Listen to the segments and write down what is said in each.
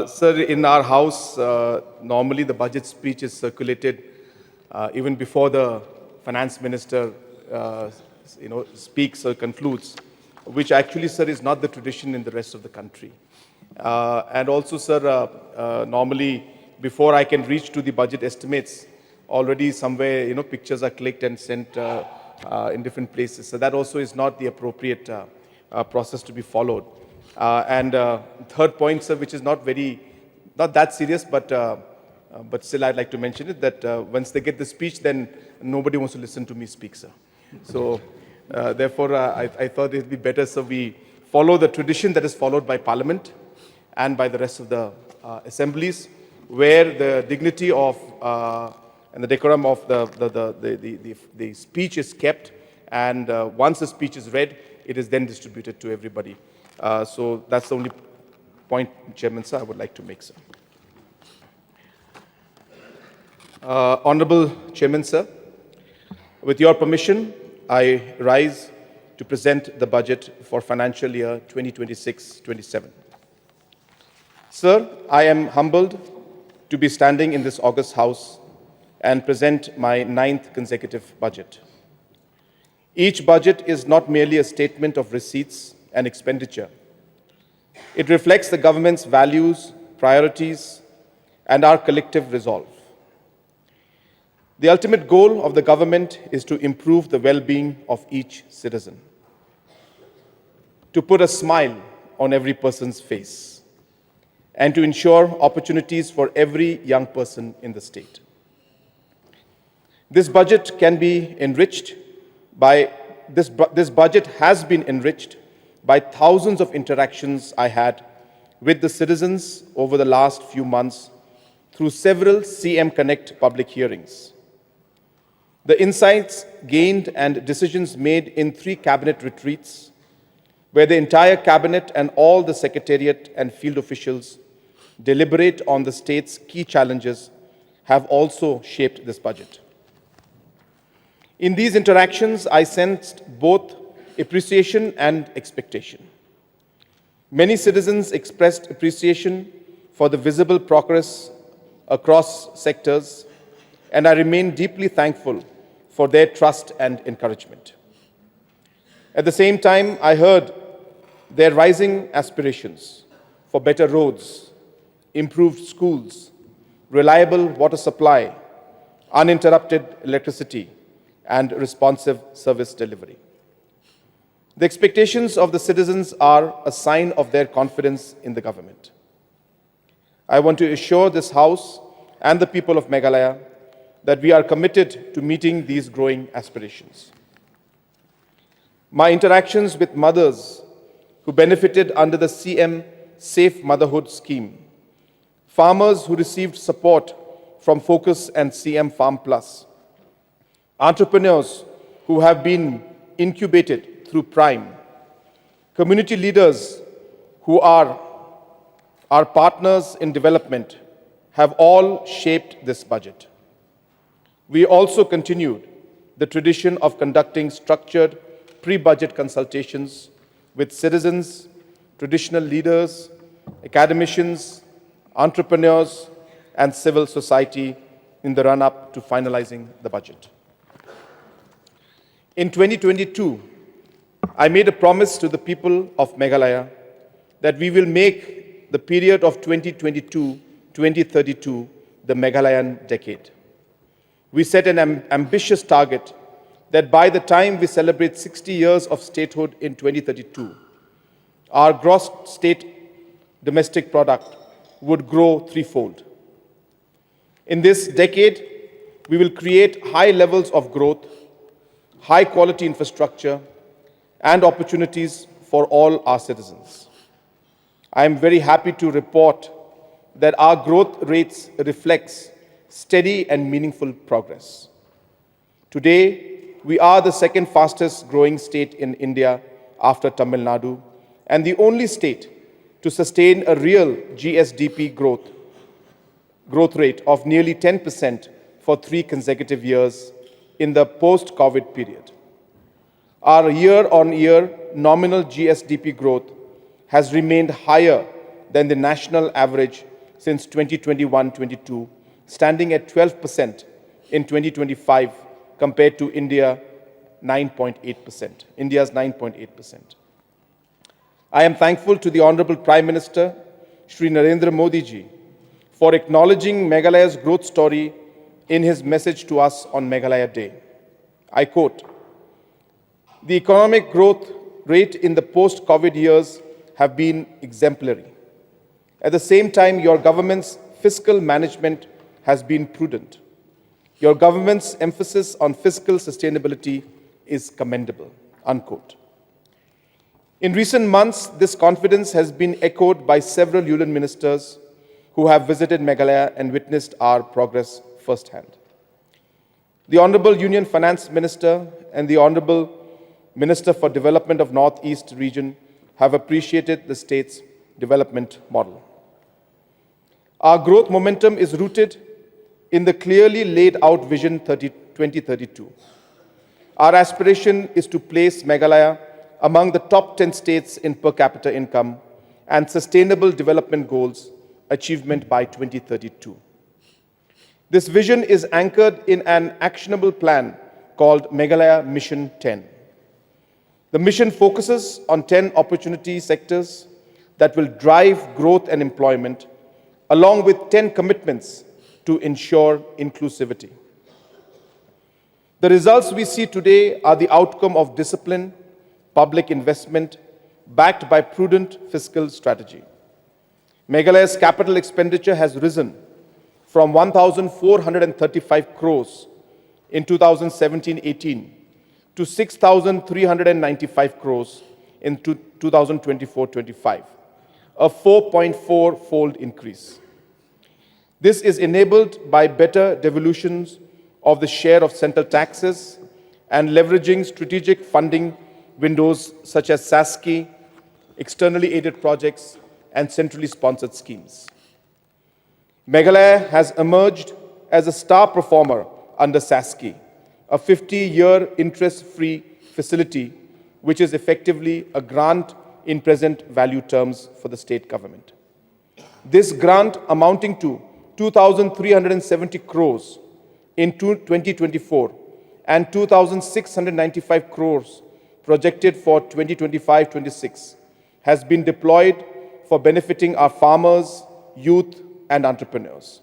Sir, in our house, normally the budget speech is circulated even before the finance minister, speaks or concludes, which actually, sir, is not the tradition in the rest of the country. And also, sir, normally before I can reach to the budget estimates, already somewhere, pictures are clicked and sent in different places. So that also is not the appropriate process to be followed. And third point, sir, which is not that serious, but still I'd like to mention it, that once they get the speech, then nobody wants to listen to me speak, sir. So therefore, I thought it'd be better, sir, we follow the tradition that is followed by Parliament and by the rest of the assemblies, where the dignity of and the decorum of the speech is kept, and once the speech is read, it is then distributed to everybody. So that's the only point, Chairman, sir, I would like to make, sir. Honorable Chairman, sir, with your permission, I rise to present the budget for financial year 2026-27. Sir, I am humbled to be standing in this august house and present my 9th consecutive budget. Each budget is not merely a statement of receipts and expenditure. It reflects the government's values, priorities, and our collective resolve. The ultimate goal of the government is to improve the well-being of each citizen, to put a smile on every person's face, and to ensure opportunities for every young person in the state. This budget can be enriched by this budget has been enriched by thousands of interactions I had with the citizens over the last few months through several CM Connect public hearings. The insights gained and decisions made in 3 cabinet retreats, where the entire cabinet and all the secretariat and field officials deliberate on the state's key challenges, have also shaped this budget. In these interactions, I sensed both appreciation and expectation. Many citizens expressed appreciation for the visible progress across sectors, and I remain deeply thankful for their trust and encouragement. At the same time, I heard their rising aspirations for better roads, improved schools, reliable water supply, uninterrupted electricity, and responsive service delivery. The expectations of the citizens are a sign of their confidence in the government. I want to assure this House and the people of Meghalaya that we are committed to meeting these growing aspirations. My interactions with mothers who benefited under the CM Safe Motherhood Scheme, farmers who received support from Focus and CM Farm Plus, entrepreneurs who have been incubated through Prime, community leaders who are our partners in development, have all shaped this budget. We also continued the tradition of conducting structured pre-budget consultations with citizens, traditional leaders, academicians, entrepreneurs, and civil society in the run-up to finalizing the budget. In 2022, I made a promise to the people of Meghalaya that we will make the period of 2022-2032 the Meghalayan decade. We set an ambitious target that by the time we celebrate 60 years of statehood in 2032, our gross state domestic product would grow threefold. In this decade, we will create high levels of growth, high quality infrastructure, and opportunities for all our citizens. I am very happy to report that our growth rates reflects steady and meaningful progress. Today, we are the second fastest growing state in India after Tamil Nadu, and the only state to sustain a real GSDP growth rate of nearly 10% for 3 consecutive years in the post-COVID period. Our year-on-year nominal GSDP growth has remained higher than the national average since 2021-22, standing at 12% in 2025 compared to India's 9.8%. I am thankful to the Honorable Prime Minister, Shri Narendra Modi ji, for acknowledging Meghalaya's growth story in his message to us on Meghalaya Day. I quote, "The economic growth rate in the post-COVID years have been exemplary. At the same time, your government's fiscal management has been prudent. Your government's emphasis on fiscal sustainability is commendable." Unquote. In recent months, this confidence has been echoed by several union ministers who have visited Meghalaya and witnessed our progress firsthand. The Honorable Union Finance Minister and the Honorable Minister for Development of Northeast region have appreciated the state's development model. Our growth momentum is rooted in the clearly laid out Vision 2032. Our aspiration is to place Meghalaya among the top 10 states in per capita income and sustainable development goals achievement by 2032. This vision is anchored in an actionable plan called Meghalaya Mission 10. The mission focuses on 10 opportunity sectors that will drive growth and employment, along with 10 commitments to ensure inclusivity. The results we see today are the outcome of discipline, public investment, backed by prudent fiscal strategy. Meghalaya's capital expenditure has risen from 1,435 crores in 2017-18 to 6,395 crores in 2024-25, a 4.4-fold increase. This is enabled by better devolutions of the share of central taxes and leveraging strategic funding windows such as SASCI, externally aided projects, and centrally sponsored schemes. Meghalaya has emerged as a star performer under SASCI, a 50-year interest-free facility which is effectively a grant in present value terms for the state government. This grant, amounting to 2,370 crores in 2024 and 2,695 crores projected for 2025-26, has been deployed for benefiting our farmers, youth, and entrepreneurs.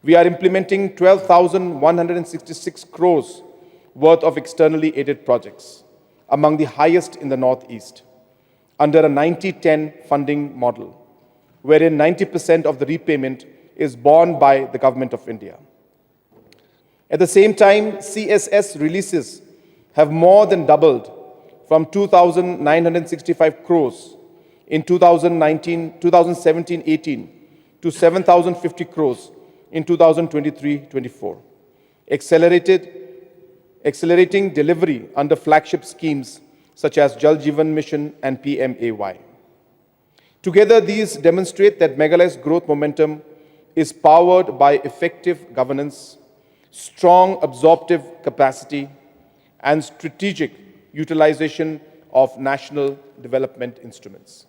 We are implementing 12,166 crores worth of externally aided projects, among the highest in the Northeast, under a 90-10 funding model, wherein 90% of the repayment is borne by the Government of India. At the same time, CSS releases have more than doubled from 2,965 crores in 2017-18 to 7,050 crores in 2023-24, accelerating delivery under flagship schemes such as Jal Jeevan Mission and PMAY. Together, these demonstrate that Meghalaya's growth momentum is powered by effective governance, strong absorptive capacity, and strategic utilization of national development instruments.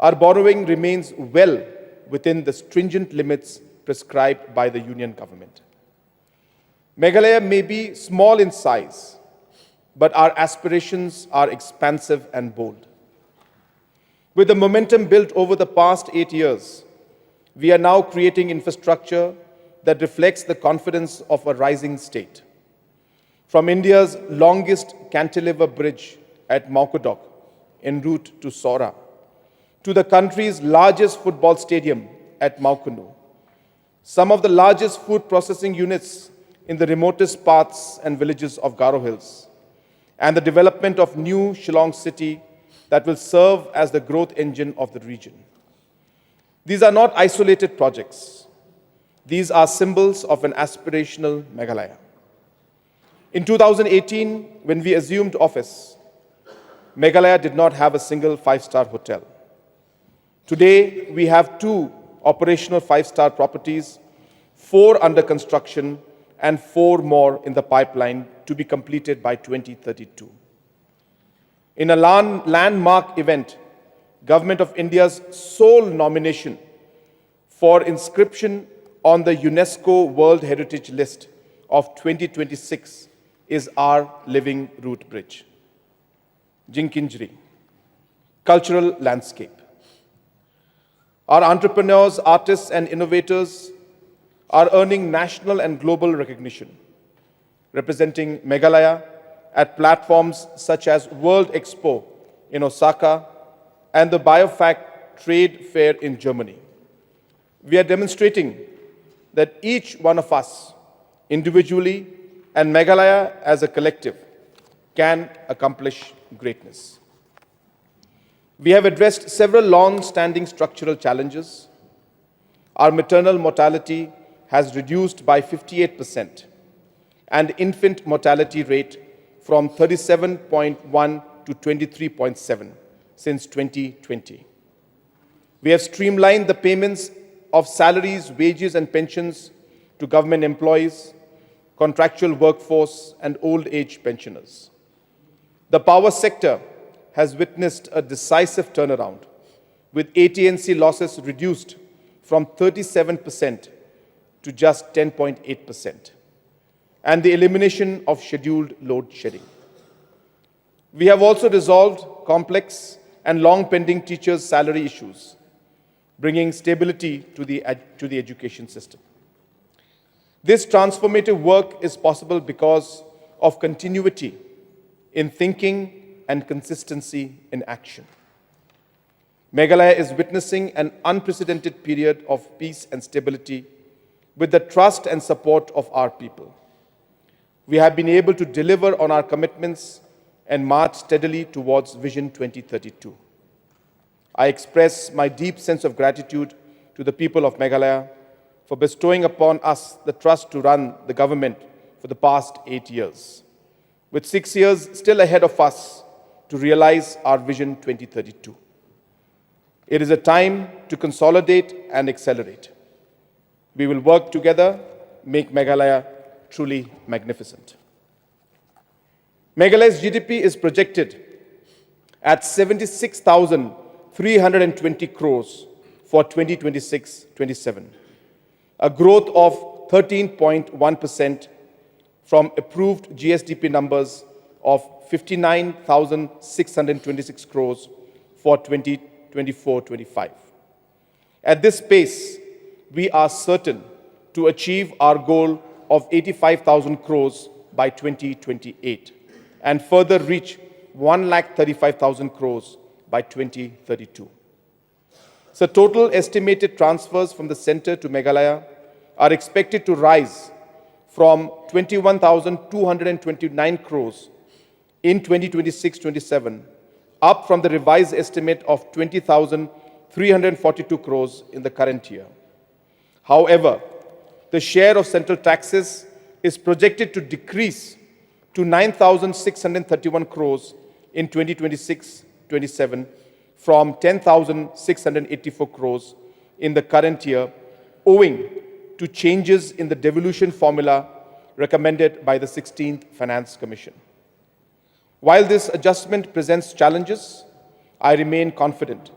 Our borrowing remains well within the stringent limits prescribed by the Union government. Meghalaya may be small in size, but our aspirations are expansive and bold. With the momentum built over the past 8 years, we are now creating infrastructure that reflects the confidence of a rising state. From India's longest cantilever bridge at Maukodok en route to Sora, to the country's largest football stadium at Maukonu, some of the largest food processing units in the remotest parts and villages of Garo Hills, and the development of new Shillong city that will serve as the growth engine of the region. These are not isolated projects. These are symbols of an aspirational Meghalaya. In 2018, when we assumed office, Meghalaya did not have a single 5-star hotel. Today, we have 2 operational 5-star properties, 4 under construction, and 4 more in the pipeline to be completed by 2032. In a landmark event, Government of India's sole nomination for inscription on the UNESCO World Heritage List of 2026 is our living root bridge. Jingri, cultural landscape. Our entrepreneurs, artists, and innovators are earning national and global recognition, representing Meghalaya at platforms such as World Expo in Osaka and the Biofact Trade Fair in Germany. We are demonstrating that each one of us, individually and Meghalaya as a collective, can accomplish greatness. We have addressed several long-standing structural challenges. Our maternal mortality has reduced by 58% and infant mortality rate from 37.1 to 23.7 since 2020. We have streamlined the payments of salaries, wages, and pensions to government employees, contractual workforce, and old age pensioners. The power sector has witnessed a decisive turnaround, with AT&C losses reduced from 37% to just 10.8%, and the elimination of scheduled load shedding. We have also resolved complex and long-pending teachers' salary issues, bringing stability to the education system. This transformative work is possible because of continuity in thinking and consistency in action. Meghalaya is witnessing an unprecedented period of peace and stability with the trust and support of our people. We have been able to deliver on our commitments and march steadily towards Vision 2032. I express my deep sense of gratitude to the people of Meghalaya for bestowing upon us the trust to run the government for the past 8 years, with 6 years still ahead of us to realize our Vision 2032. It is a time to consolidate and accelerate. We will work together, make Meghalaya truly magnificent. Meghalaya's GDP is projected at 76,320 crores for 2026-27, a growth of 13.1% from approved GSDP numbers of 59,626 crores for 2024-25. At this pace, we are certain to achieve our goal of 85,000 crores by 2028 and further reach 135,000 crores by 2032. So total estimated transfers from the center to Meghalaya are expected to rise from 21,229 crores in 2026-27, up from the revised estimate of 20,342 crores in the current year. However, the share of central taxes is projected to decrease to 9,631 crores in 2026-27 from 10,684 crores in the current year, owing to changes in the devolution formula recommended by the 16th Finance Commission. While this adjustment presents challenges, I remain confident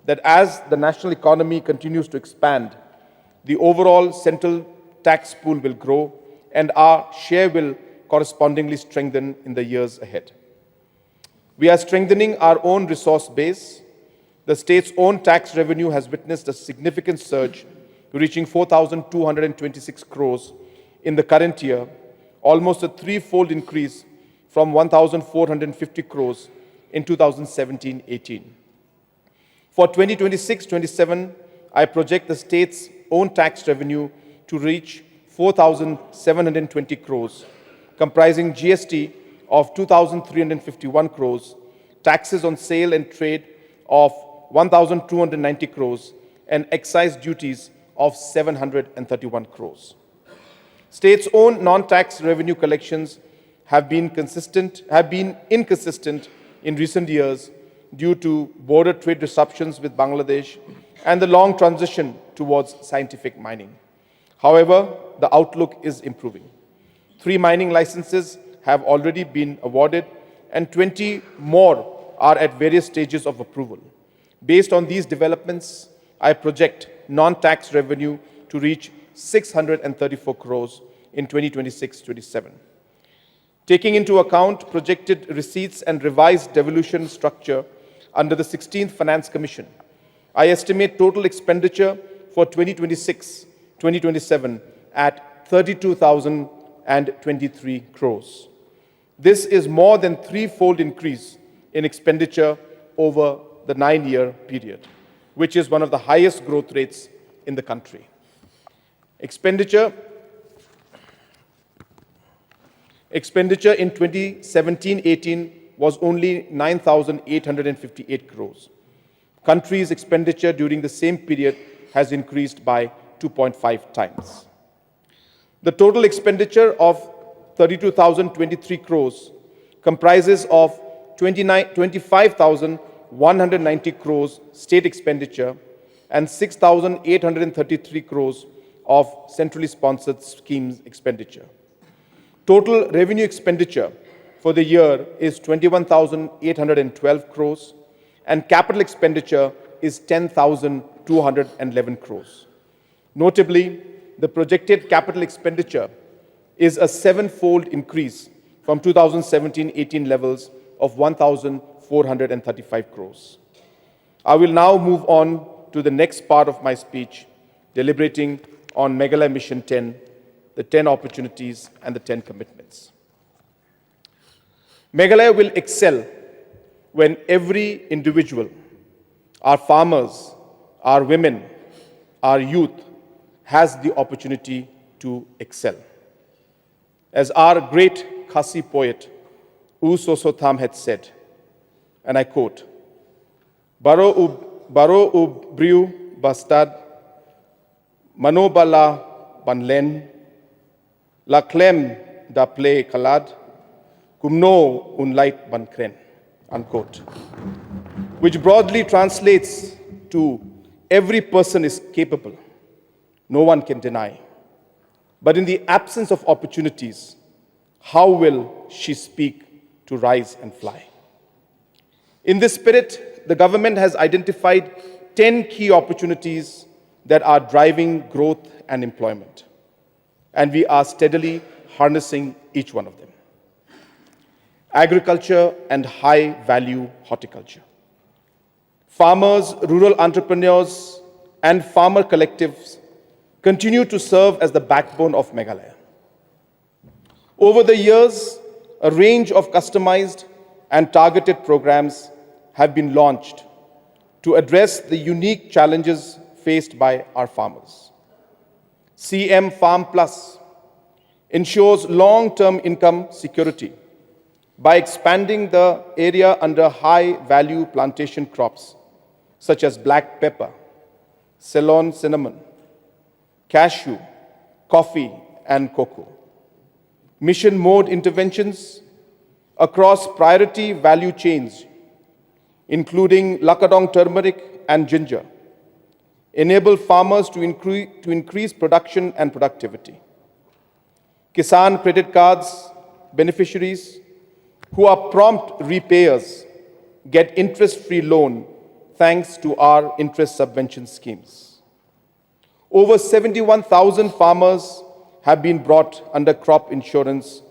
that as the national economy continues to expand, the overall central tax pool will grow and our share will correspondingly strengthen in the years ahead. We are strengthening our own resource base. The state's own tax revenue has witnessed a significant surge, reaching 4,226 crores in the current year, almost a threefold increase from 1,450 crores in 2017-18. For 2026-27, I project the state's own tax revenue to reach 4,720 crores, comprising GST of 2,351 crores, taxes on sale and trade of 1,290 crores, and excise duties of 731 crores. State's own non-tax revenue collections have been inconsistent in recent years due to border trade disruptions with Bangladesh and the long transition towards scientific mining. However, the outlook is improving. 3 mining licenses have already been awarded and 20 more are at various stages of approval. Based on these developments, I project non-tax revenue to reach 634 crores in 2026-27. Taking into account projected receipts and revised devolution structure under the 16th Finance Commission, I estimate total expenditure for 2026-2027 at 32,023 crores. This is more than threefold increase in expenditure over the 9-year period, which is one of the highest growth rates in the country. Expenditure in 2017-18 was only 9,858 crores. Country's expenditure during the same period has increased by 2.5 times. The total expenditure of 32,023 crores comprises of 25,190 crores state expenditure and 6,833 crores of centrally sponsored schemes expenditure. Total revenue expenditure for the year is 21,812 crores and capital expenditure is 10,211 crores. Notably, the projected capital expenditure is a seven-fold increase from 2017-18 levels of 1,435 crores. I will now move on to the next part of my speech, deliberating on Meghalaya Mission 10, the 10 opportunities and the 10 commitments. Meghalaya will excel when every individual, our farmers, our women, our youth, has the opportunity to excel. As our great Khasi poet, U Sosotham had said, and I quote, Baro ub briu bastad, manobala banlen, la clem da play kalad, kumno unlight bankren, unquote, which broadly translates to every person is capable, no one can deny. But in the absence of opportunities, how will she speak to rise and fly? In this spirit, the government has identified 10 key opportunities that are driving growth and employment, and we are steadily harnessing each one of them. Agriculture and high-value horticulture. Farmers, rural entrepreneurs, and farmer collectives continue to serve as the backbone of Meghalaya. Over the years, a range of customized and targeted programs have been launched to address the unique challenges faced by our farmers. CM Farm Plus ensures long-term income security by expanding the area under high-value plantation crops such as black pepper, Ceylon cinnamon, cashew, coffee, and cocoa. Mission mode interventions across priority value chains, including Lakadong turmeric and ginger, enable farmers to increase production and productivity. Kisan credit cards beneficiaries who are prompt repayers get interest-free loan thanks to our interest subvention schemes. Over 71,000 farmers have been brought under crop insurance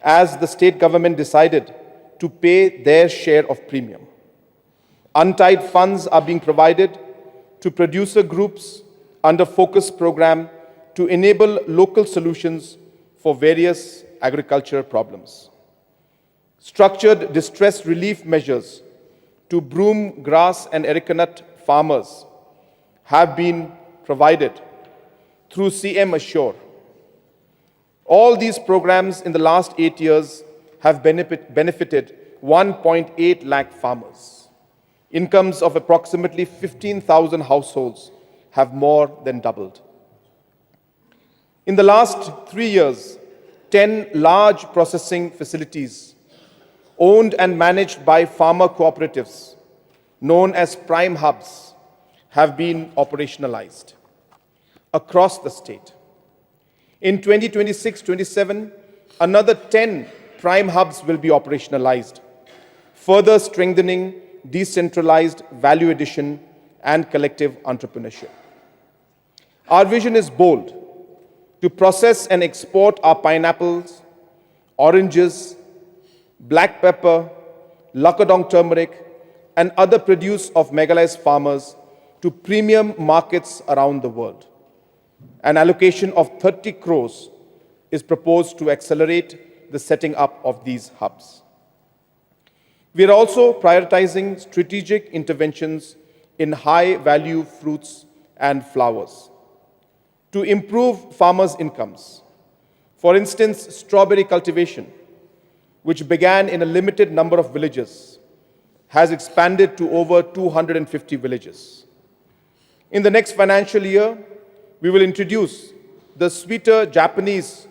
as the state government decided to pay their share of premium. Untied funds are being provided to producer groups under focus program to enable local solutions for various agricultural problems. Structured distress relief measures to broom, grass, and areca nut farmers have been provided through CM Assure. All these programs in the last 8 years have benefited 1.8 lakh farmers. Incomes of approximately 15,000 households have more than doubled. In the last 3 years, 10 large processing facilities owned and managed by farmer cooperatives, known as prime hubs, have been operationalized across the state. In 2026-27, another 10 prime hubs will be operationalized, further strengthening decentralized value addition and collective entrepreneurship. Our vision is bold: to process and export our pineapples, oranges, black pepper, lakadong turmeric, and other produce of Meghalaya's farmers to premium markets around the world. An allocation of 30 crores is proposed to accelerate the setting up of these hubs. We are also prioritizing strategic interventions in high-value fruits and flowers to improve farmers' incomes. For instance, strawberry cultivation, which began in a limited number of villages, has expanded to over 250 villages. In the next financial year, we will introduce the sweeter Japanese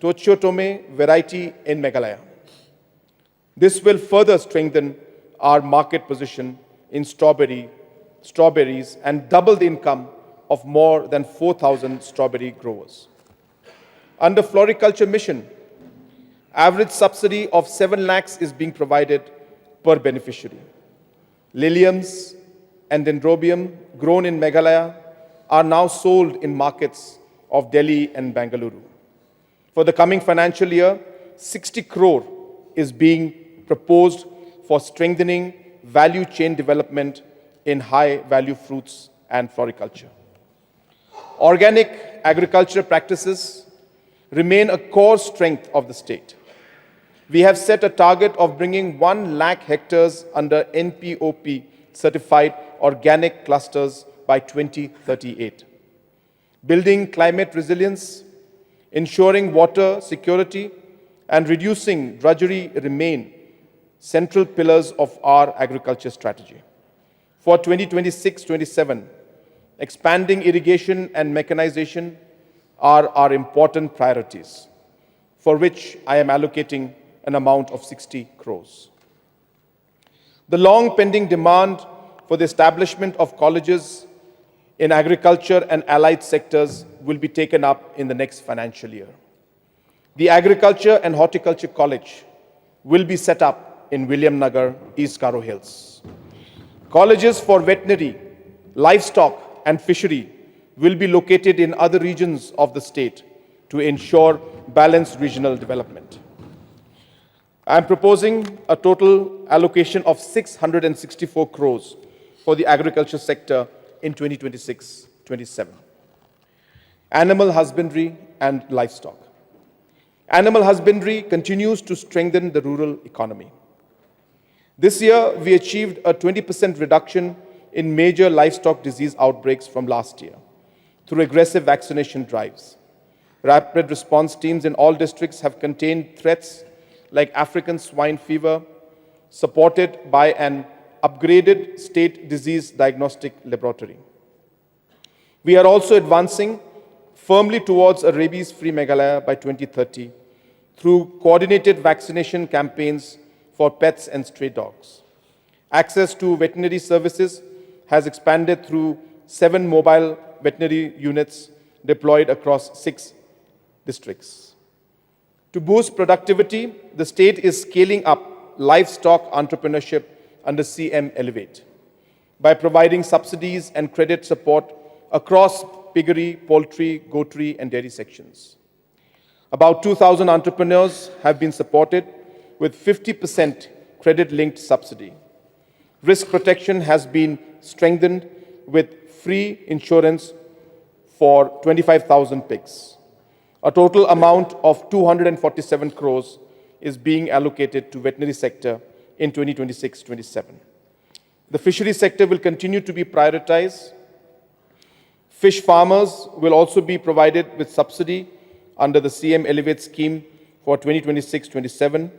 Tochiotome variety in Meghalaya. This will further strengthen our market position in strawberries and double the income of more than 4,000 strawberry growers. Under Floriculture Mission, average subsidy of 7 lakhs is being provided per beneficiary. Liliums and dendrobium grown in Meghalaya are now sold in markets of Delhi and Bengaluru. For the coming financial year, 60 crore is being proposed for strengthening value chain development in high-value fruits and floriculture. Organic agriculture practices remain a core strength of the state. We have set a target of bringing 1 lakh hectares under NPOP certified organic clusters by 2038. Building climate resilience, ensuring water security, and reducing drudgery remain central pillars of our agriculture strategy. For 2026-27, expanding irrigation and mechanization are our important priorities, for which I am allocating an amount of 60 crores. The long-pending demand for the establishment of colleges in agriculture and allied sectors will be taken up in the next financial year. The Agriculture and Horticulture College will be set up in William Nagar, East Garo Hills. Colleges for veterinary, livestock, and fishery will be located in other regions of the state to ensure balanced regional development. I am proposing a total allocation of 664 crores for the agriculture sector in 2026-27. Animal husbandry and livestock. Animal husbandry continues to strengthen the rural economy. This year, we achieved a 20% reduction in major livestock disease outbreaks from last year through aggressive vaccination drives. Rapid response teams in all districts have contained threats like African swine fever, supported by an upgraded state disease diagnostic laboratory. We are also advancing firmly towards a rabies-free Meghalaya by 2030 through coordinated vaccination campaigns for pets and stray dogs. Access to veterinary services has expanded through 7 mobile veterinary units deployed across 6 districts. To boost productivity, the state is scaling up livestock entrepreneurship under CM Elevate by providing subsidies and credit support across piggery, poultry, goatery, and dairy sections. About 2,000 entrepreneurs have been supported with 50% credit-linked subsidy. Risk protection has been strengthened with free insurance for 25,000 pigs. A total amount of 247 crores is being allocated to veterinary sector in 2026-27. The fishery sector will continue to be prioritized. Fish farmers will also be provided with subsidy under the CM Elevate scheme for 2026-27.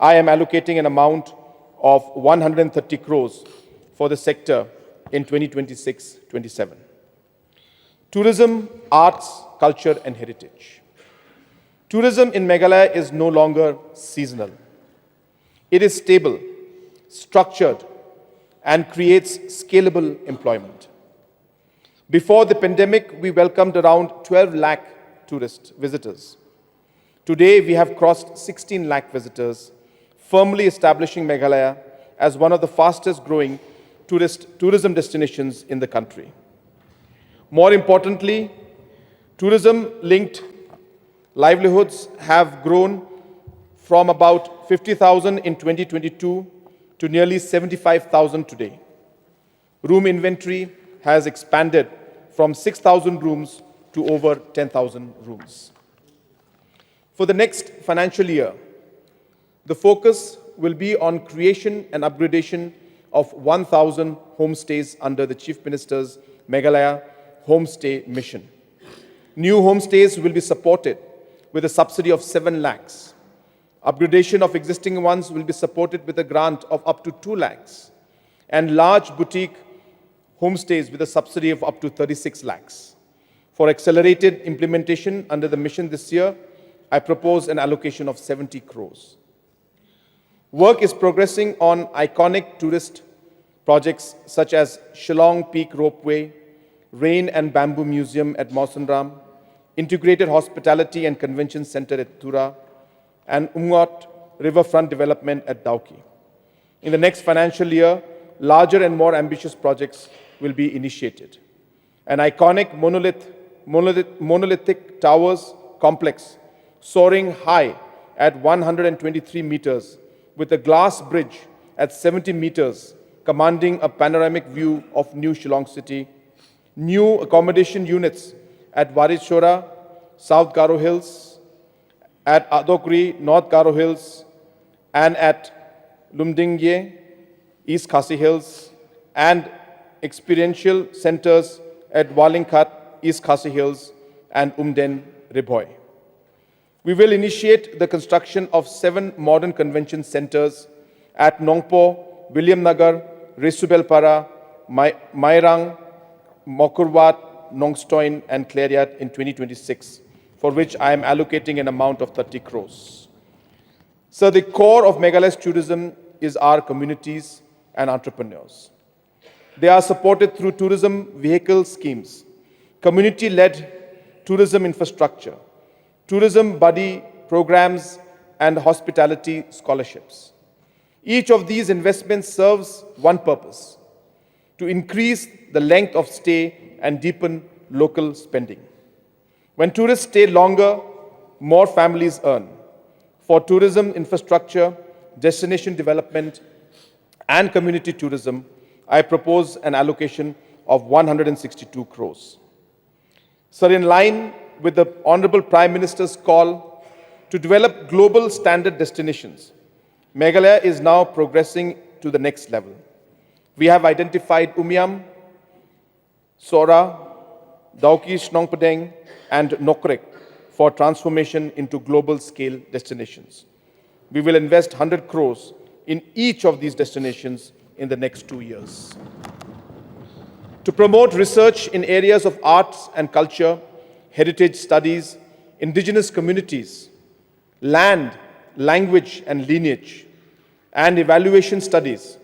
I am allocating an amount of 130 crores for the sector in 2026-27. Tourism, arts, culture, and heritage. Tourism in Meghalaya is no longer seasonal. It is stable, structured, and creates scalable employment. Before the pandemic, we welcomed around 12 lakh tourist visitors. Today, we have crossed 16 lakh visitors, firmly establishing Meghalaya as one of the fastest growing tourism destinations in the country. More importantly, tourism-linked livelihoods have grown from about 50,000 in 2022 to nearly 75,000 today. Room inventory has expanded from 6,000 rooms to over 10,000 rooms. For the next financial year, the focus will be on creation and upgradation of 1,000 homestays under the Chief Minister's Meghalaya Homestay Mission. New homestays will be supported with a subsidy of 7 lakhs. Upgradation of existing ones will be supported with a grant of up to 2 lakhs. And large boutique homestays with a subsidy of up to 36 lakhs. For accelerated implementation under the mission this year, I propose an allocation of 70 crores. Work is progressing on iconic tourist projects such as Shillong Peak Ropeway, Rain and Bamboo Museum at Mausanram, Integrated Hospitality and Convention Center at Tura, and Umngot Riverfront Development at Dauki. In the next financial year, larger and more ambitious projects will be initiated. An iconic monolithic towers complex soaring high at 123 meters with a glass bridge at 70 meters commanding a panoramic view of New Shillong City, new accommodation units at Warichora, South Garo Hills, at Adokri, North Garo Hills, and at Lumdingye, East Khasi Hills, and experiential centers at Walingkhat, East Khasi Hills, and Umden, Ribhoy. We will initiate the construction of 7 modern convention centers at Nongpo, William Nagar, Risubelpara, Mairang, Mokurwat, Nongstoin, and Clariat in 2026, for which I am allocating an amount of 30 crores. So the core of Meghalaya's tourism is our communities and entrepreneurs. They are supported through tourism vehicle schemes, community-led tourism infrastructure, tourism buddy programs, and hospitality scholarships. Each of these investments serves one purpose: to increase the length of stay and deepen local spending. When tourists stay longer, more families earn. For tourism infrastructure, destination development, and community tourism, I propose an allocation of 162 crores. Sir, in line with the Honorable Prime Minister's call to develop global standard destinations, Meghalaya is now progressing to the next level. We have identified Umiam, Sora, Dauki Shnongpadeng, and Nokrek for transformation into global scale destinations. We will invest 100 crores in each of these destinations in the next 2 years. To promote research in areas of arts and culture, heritage studies, indigenous communities, land, language and lineage, and evaluation studies,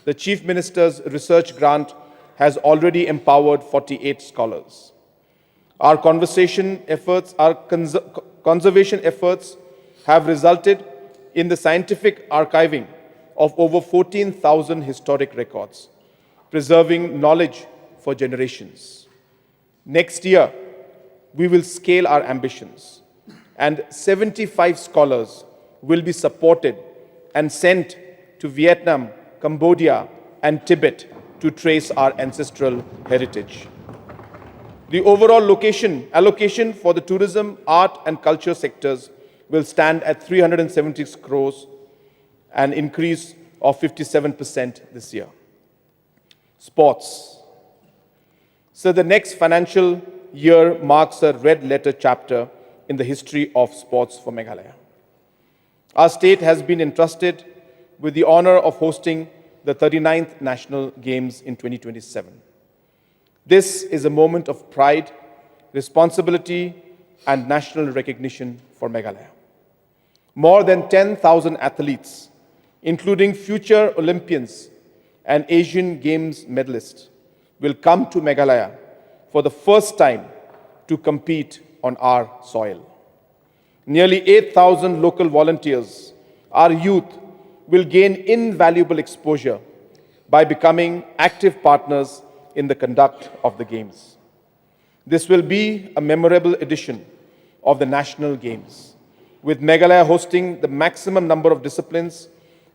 the Chief Minister's research grant has already empowered 48 scholars. Our conservation efforts have resulted in the scientific archiving of over 14,000 historic records, preserving knowledge for generations. Next year, we will scale our ambitions, and 75 scholars will be supported and sent to Vietnam, Cambodia, and Tibet to trace our ancestral heritage. The overall allocation for the tourism, art, and culture sectors will stand at 376 crores, an increase of 57% this year. Sports. So the next financial year marks a red-letter chapter in the history of sports for Meghalaya. Our state has been entrusted with the honor of hosting the 39th National Games in 2027. This is a moment of pride, responsibility, and national recognition for Meghalaya. More than 10,000 athletes, including future Olympians and Asian Games medalists, will come to Meghalaya for the first time to compete on our soil. Nearly 8,000 local volunteers, our youth, will gain invaluable exposure by becoming active partners in the conduct of the Games. This will be a memorable edition of the National Games, with Meghalaya hosting the maximum number of disciplines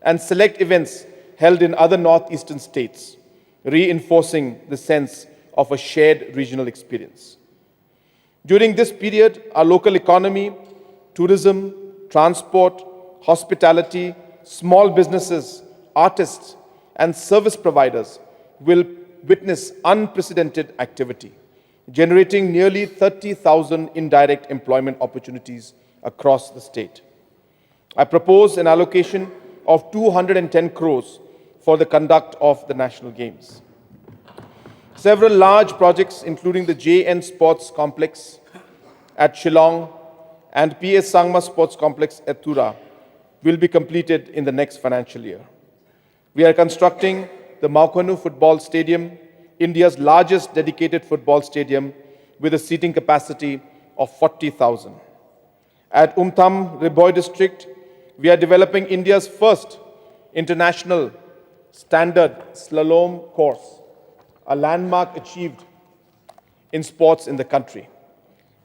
and select events held in other northeastern states, reinforcing the sense of a shared regional experience. During this period, our local economy, tourism, transport, hospitality, small businesses, artists, and service providers will witness unprecedented activity, generating nearly 30,000 indirect employment opportunities across the state. I propose an allocation of 210 crores for the conduct of the National Games. Several large projects, including the JN Sports Complex at Shillong and PS Sangma Sports Complex at Tura, will be completed in the next financial year. We are constructing the Maukhanu Football Stadium, India's largest dedicated football stadium with a seating capacity of 40,000. At Umtham Riboy district, we are developing India's first international standard slalom course, a landmark achieved in sports in the country.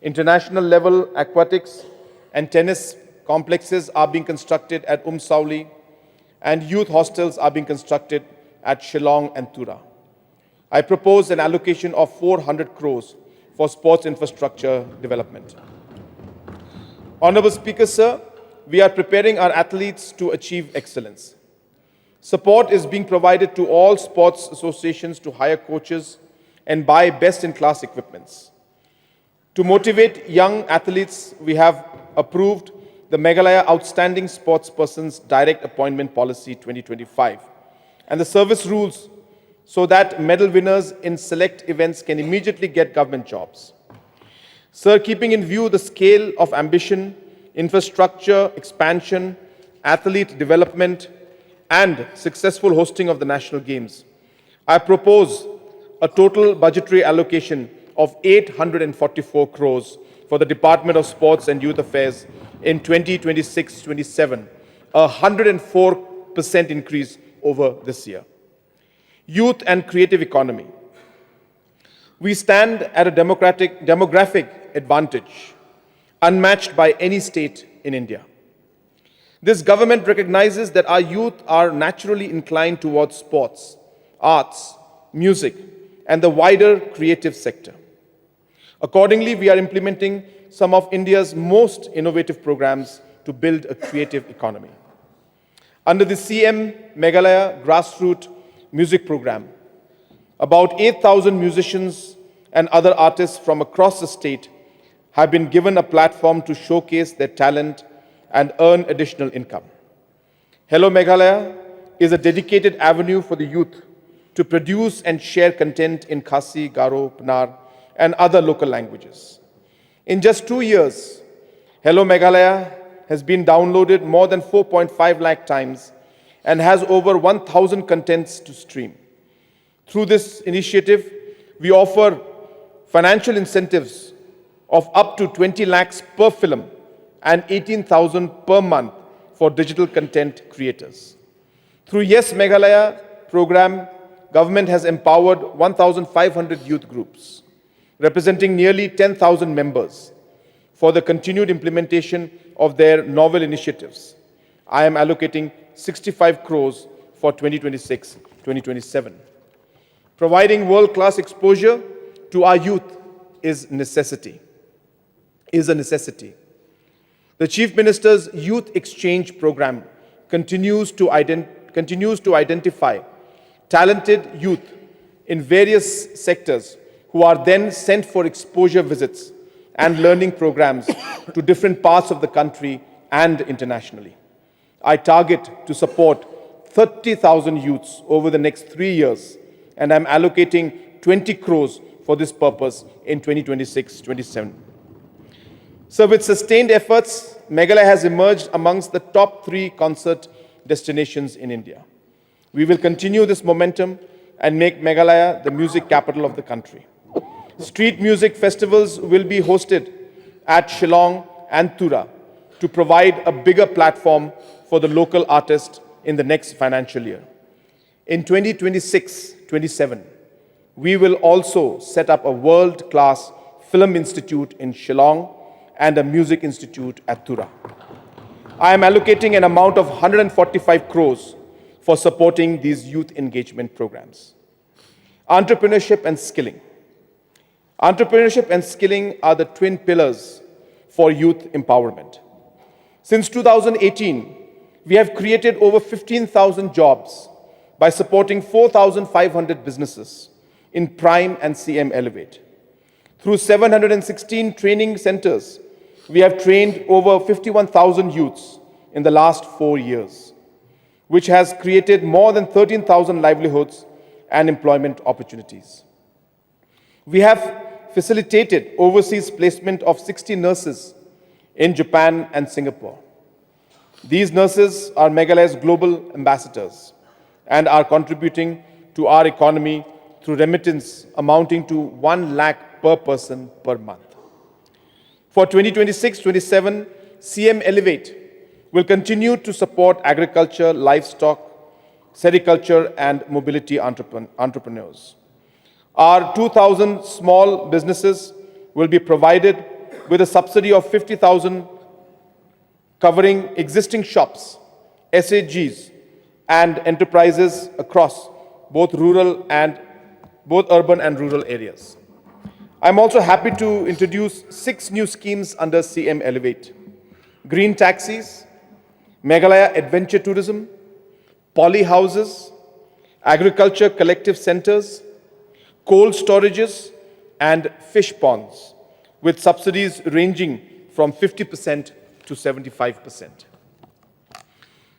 International level aquatics and tennis complexes are being constructed at Sauli, and youth hostels are being constructed at Shillong and Tura. I propose an allocation of 400 crores for sports infrastructure development. Honorable Speaker, sir, we are preparing our athletes to achieve excellence. Support is being provided to all sports associations to hire coaches and buy best-in-class equipments. To motivate young athletes, we have approved the Meghalaya Outstanding Sportspersons Direct Appointment Policy 2025 and the service rules so that medal winners in select events can immediately get government jobs. Sir, keeping in view the scale of ambition, infrastructure expansion, athlete development, and successful hosting of the National Games, I propose a total budgetary allocation of 844 crores for the Department of Sports and Youth Affairs in 2026-27, a 104% increase over this year. Youth and creative economy. We stand at a demographic advantage, unmatched by any state in India. This government recognizes that our youth are naturally inclined towards sports, arts, music, and the wider creative sector. Accordingly, we are implementing some of India's most innovative programs to build a creative economy. Under the CM Meghalaya Grassroots Music Program, about 8,000 musicians and other artists from across the state have been given a platform to showcase their talent and earn additional income. Hello Meghalaya is a dedicated avenue for the youth to produce and share content in Khasi, Garo, Pnar, and other local languages. In just 2 years, Hello Meghalaya has been downloaded more than 4.5 lakh times and has over 1,000 contents to stream. Through this initiative, we offer financial incentives of up to 20 lakhs per film and 18,000 per month for digital content creators. Through Yes Meghalaya program, government has empowered 1,500 youth groups, representing nearly 10,000 members, for the continued implementation of their novel initiatives. I am allocating 65 crores for 2026-2027. Providing world-class exposure to our youth is a necessity. The Chief Minister's Youth Exchange Program continues to identify talented youth in various sectors who are then sent for exposure visits and learning programs to different parts of the country and internationally. I target to support 30,000 youths over the next 3 years, and I'm allocating 20 crores for this purpose in 2026-27. So with sustained efforts, Meghalaya has emerged amongst the top 3 concert destinations in India. We will continue this momentum and make Meghalaya the music capital of the country. Street music festivals will be hosted at Shillong and Tura to provide a bigger platform for the local artists in the next financial year. In 2026-27, we will also set up a world-class film institute in Shillong and a music institute at Tura. I am allocating an amount of 145 crores for supporting these youth engagement programs. Entrepreneurship and skilling. Entrepreneurship and skilling are the twin pillars for youth empowerment. Since 2018, we have created over 15,000 jobs by supporting 4,500 businesses in Prime and CM Elevate. Through 716 training centers, we have trained over 51,000 youths in the last 4 years, which has created more than 13,000 livelihoods and employment opportunities. We have facilitated overseas placement of 60 nurses in Japan and Singapore. These nurses are Meghalaya's global ambassadors and are contributing to our economy through remittance amounting to 1 lakh per person per month. For 2026-27, CM Elevate will continue to support agriculture, livestock, sericulture and mobility entrepreneurs. Our 2,000 small businesses will be provided with a subsidy of 50,000 covering existing shops, SAGs and enterprises across both urban and rural areas. I'm also happy to introduce 6 new schemes under CM Elevate: green taxis, Meghalaya Adventure Tourism, poly houses, agriculture collective centers, cold storages, and fish ponds, with subsidies ranging from 50% to 75%.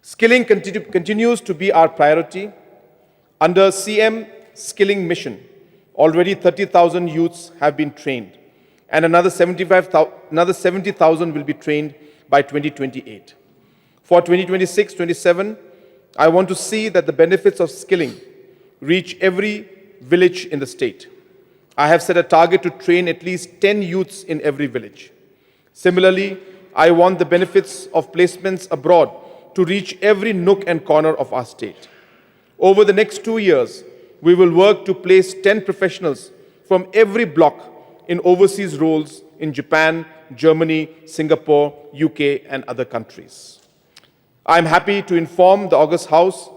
Skilling continues to be our priority. Under CM Skilling Mission, already 30,000 youths have been trained, and another 70,000 will be trained by 2028. For 2026-27, I want to see that the benefits of skilling reach every village in the state. I have set a target to train at least 10 youths in every village. Similarly, I want the benefits of placements abroad to reach every nook and corner of our state. Over the next 2 years, we will work to place 10 professionals from every block in overseas roles in Japan, Germany, Singapore, UK, and other countries. I am happy to inform the August House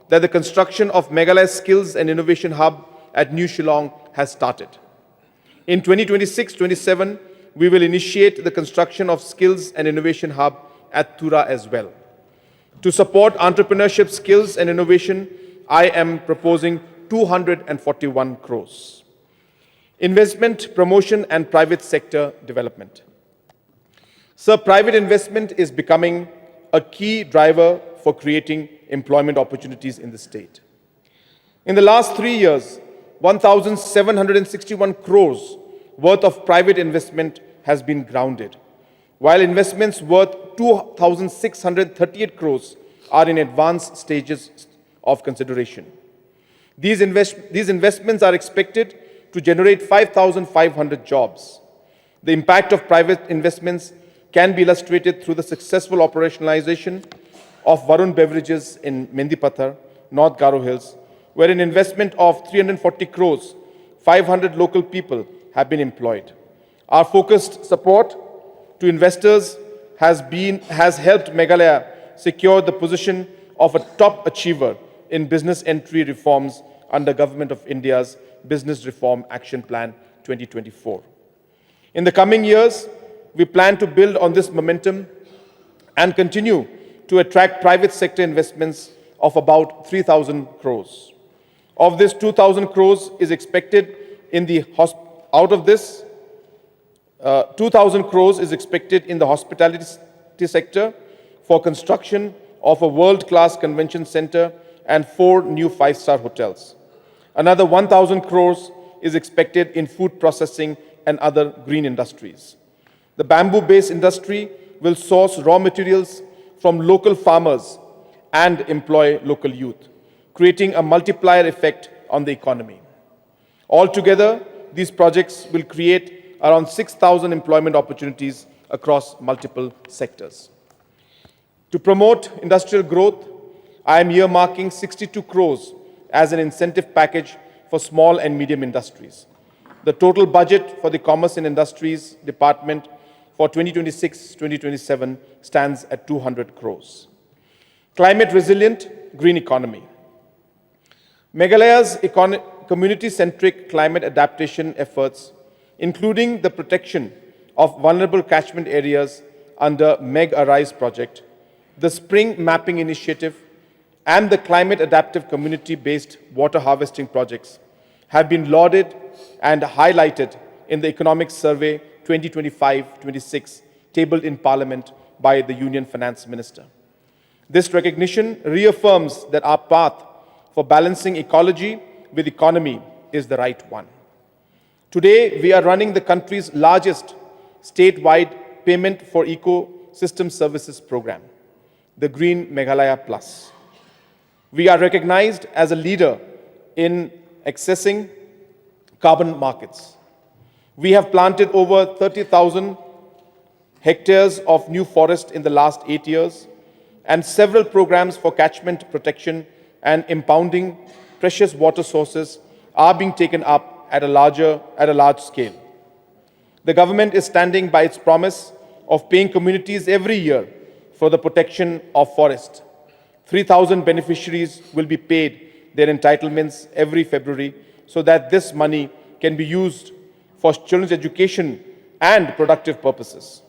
that the construction of Meghalaya Skills and Innovation Hub at New Shillong has started. In 2026-27, we will initiate the construction of Skills and Innovation Hub at Tura as well. To support entrepreneurship, skills, and innovation, I am proposing 241 crores. Investment, promotion, and private sector development. Sir, private investment is becoming a key driver for creating employment opportunities in the state. In the last 3 years, 1,761 crores worth of private investment has been grounded, while investments worth 2,638 crores are in advanced stages of consideration. These investments are expected to generate 5,500 jobs. The impact of private investments can be illustrated through the successful operationalization of Varun Beverages in Mendipathar, North Garo Hills, where an investment of 340 crores, 500 local people have been employed. Our focused support to investors has helped Meghalaya secure the position of a top achiever in business entry reforms under Government of India's Business Reform Action Plan 2024. In the coming years, we plan to build on this momentum and continue to attract private sector investments of about 3,000 crores. Of this, 2,000 crores is expected in the 2,000 crores is expected in the hospitality sector for construction of a world-class convention center and 4 new 5-star hotels. Another 1,000 crores is expected in food processing and other green industries. The bamboo-based industry will source raw materials from local farmers and employ local youth, creating a multiplier effect on the economy. Altogether, these projects will create around 6,000 employment opportunities across multiple sectors. To promote industrial growth, I am earmarking 62 crores as an incentive package for small and medium industries. The total budget for the Commerce and Industries Department for 2026-2027 stands at 200 crores. Climate resilient green economy. Meghalaya's community-centric climate adaptation efforts, including the protection of vulnerable catchment areas under Meg Arise project, the Spring Mapping Initiative, and the climate adaptive community-based water harvesting projects have been lauded and highlighted in the Economic Survey 2025-26 tabled in Parliament by the Union Finance Minister. This recognition reaffirms that our path for balancing ecology with economy is the right one. Today, we are running the country's largest statewide payment for ecosystem services program, the Green Meghalaya Plus. We are recognized as a leader in accessing carbon markets. We have planted over 30,000 hectares of new forest in the last 8 years, and several programs for catchment protection and impounding precious water sources are being taken up at a large scale. The government is standing by its promise of paying communities every year for the protection of forest. 3,000 beneficiaries will be paid their entitlements every February so that this money can be used for children's education and productive purposes.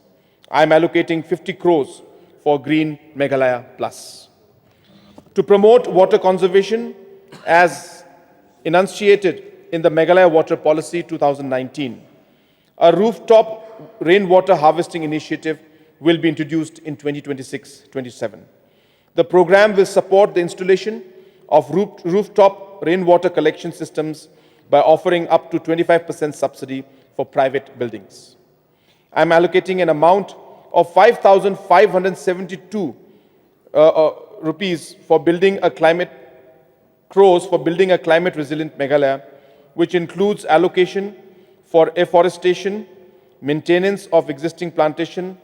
I am allocating 50 crores for Green Meghalaya Plus. To promote water conservation, as enunciated in the Meghalaya Water Policy 2019, a rooftop rainwater harvesting initiative will be introduced in 2026-27. The program will support the installation of rooftop rainwater collection systems by offering up to 25% subsidy for private buildings. I am allocating an amount of 5,572 rupees for building a climate resilient Meghalaya, which includes allocation for afforestation, maintenance of existing plantation,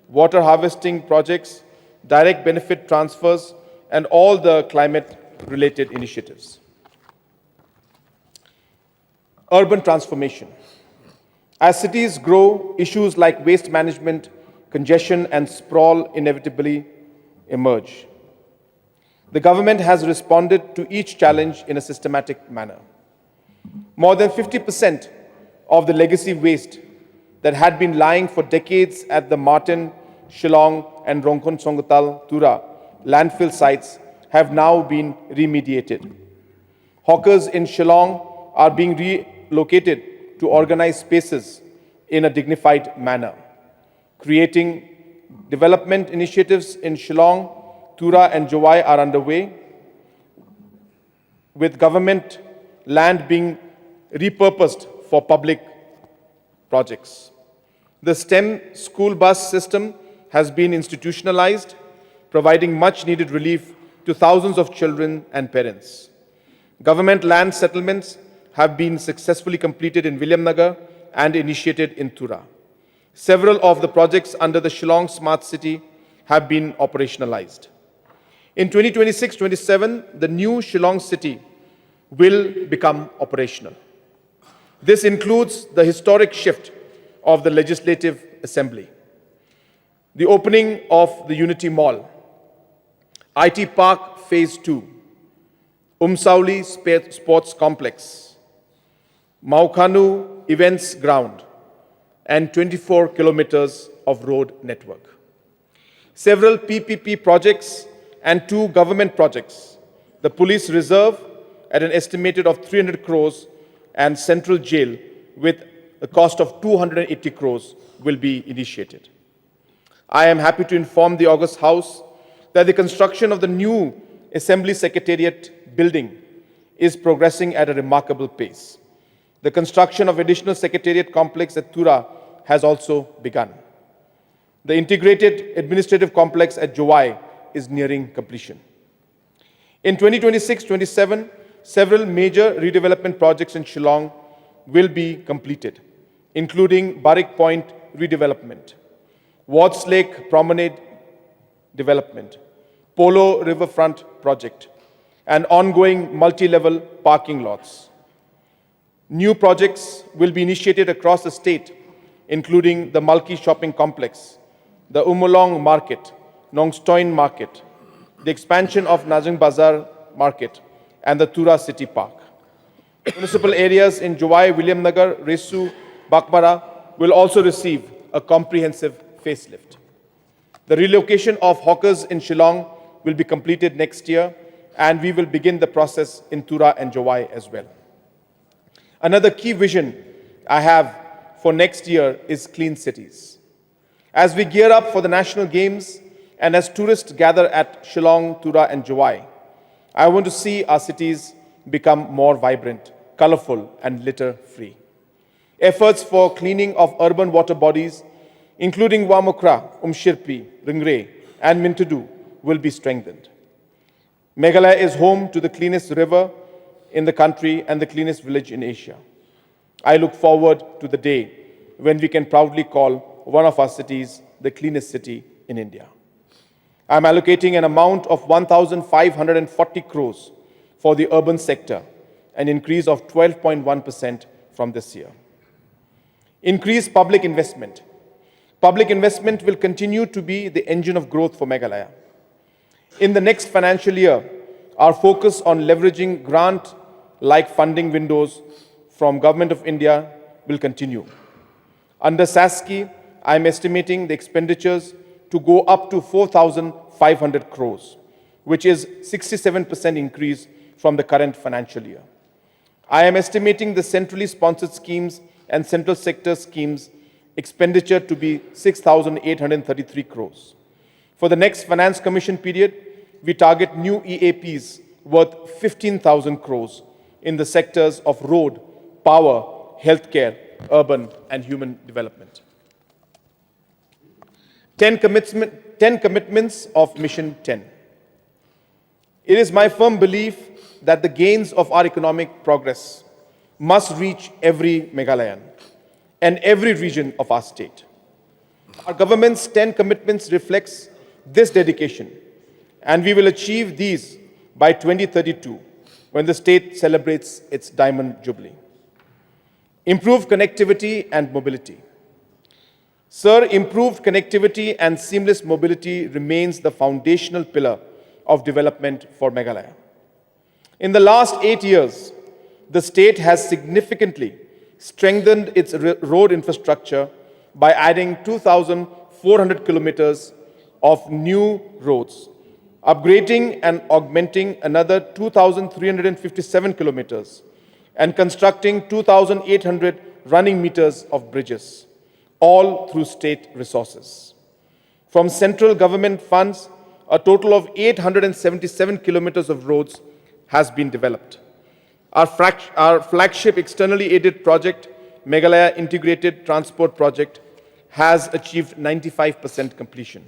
water harvesting projects, direct benefit transfers, and all the climate-related initiatives. Urban transformation. As cities grow, issues like waste management, congestion, and sprawl inevitably emerge. The government has responded to each challenge in a systematic manner. More than 50% of the legacy waste that had been lying for decades at the Martin, Shillong, and Rongkhon Songtal Tura landfill sites have now been remediated. Hawkers in Shillong are being relocated to organized spaces in a dignified manner. Creating development initiatives in Shillong, Tura, and Jowai are underway, with government land being repurposed for public projects. The STEM school bus system has been institutionalized, providing much needed relief to thousands of children and parents. Government land settlements have been successfully completed in Williamnagar and initiated in Tura. Several of the projects under the Shillong Smart City have been operationalized. In 2026-27, the new Shillong City will become operational. This includes the historic shift of the Legislative Assembly, the opening of the Unity Mall, IT Park Phase 2, Umsauli Sports Complex, Maukhanu Events Ground, and 24 kilometers of road network. Several PPP projects and 2 government projects, the Police Reserve at an estimated of 300 crores and Central Jail with a cost of 280 crores will be initiated. I am happy to inform the August House that the construction of the new Assembly Secretariat building is progressing at a remarkable pace. The construction of additional Secretariat complex at Tura has also begun. The integrated administrative complex at Jowai is nearing completion. In 2026-27, several major redevelopment projects in Shillong will be completed, including Barrick Point redevelopment, Wards Lake Promenade development, Polo Riverfront project, and ongoing multi-level parking lots. New projects will be initiated across the state, including the Mulki Shopping Complex, the Umolong Market, Nongstoin Market, the expansion of Najang Bazar Market, and the Tura City Park. Municipal areas in Jowai, Williamnagar, Resu, Bakmara will also receive a comprehensive facelift. The relocation of hawkers in Shillong will be completed next year, and we will begin the process in Tura and Jowai as well. Another key vision I have for next year is clean cities. As we gear up for the national games and as tourists gather at Shillong, Tura and Jowai, I want to see our cities become more vibrant, colorful and litter-free. Efforts for cleaning of urban water bodies, including Wamokra, Umshirpi, Ringre and Mintudu, will be strengthened. Meghalaya is home to the cleanest river in the country and the cleanest village in Asia. I look forward to the day when we can proudly call one of our cities the cleanest city in India. I am allocating an amount of 1,540 crores for the urban sector, an increase of 12.1% from this year. Increased public investment. Public investment will continue to be the engine of growth for Meghalaya. In the next financial year, our focus on leveraging grant-like funding windows from Government of India will continue. Under SASCI, I am estimating the expenditures to go up to 4,500 crores, which is 67% increase from the current financial year. I am estimating the centrally sponsored schemes and central sector schemes expenditure to be 6,833 crores. For the next Finance Commission period, we target new EAPs worth 15,000 crores in the sectors of road, power, healthcare, urban and human development. 10 commitments of Mission 10. It is my firm belief that the gains of our economic progress must reach every Meghalayan and every region of our state. Our government's 10 commitments reflects this dedication, and we will achieve these by 2032, when the state celebrates its Diamond Jubilee. Improved connectivity and mobility. Sir, improved connectivity and seamless mobility remains the foundational pillar of development for Meghalaya. In the last 8 years, the state has significantly strengthened its road infrastructure by adding 2,400 kilometers of new roads, upgrading and augmenting another 2,357 kilometers, and constructing 2,800 running meters of bridges, all through state resources. From central government funds, a total of 877 kilometers of roads has been developed. Our flagship externally aided project, Meghalaya Integrated Transport Project, has achieved 95% completion.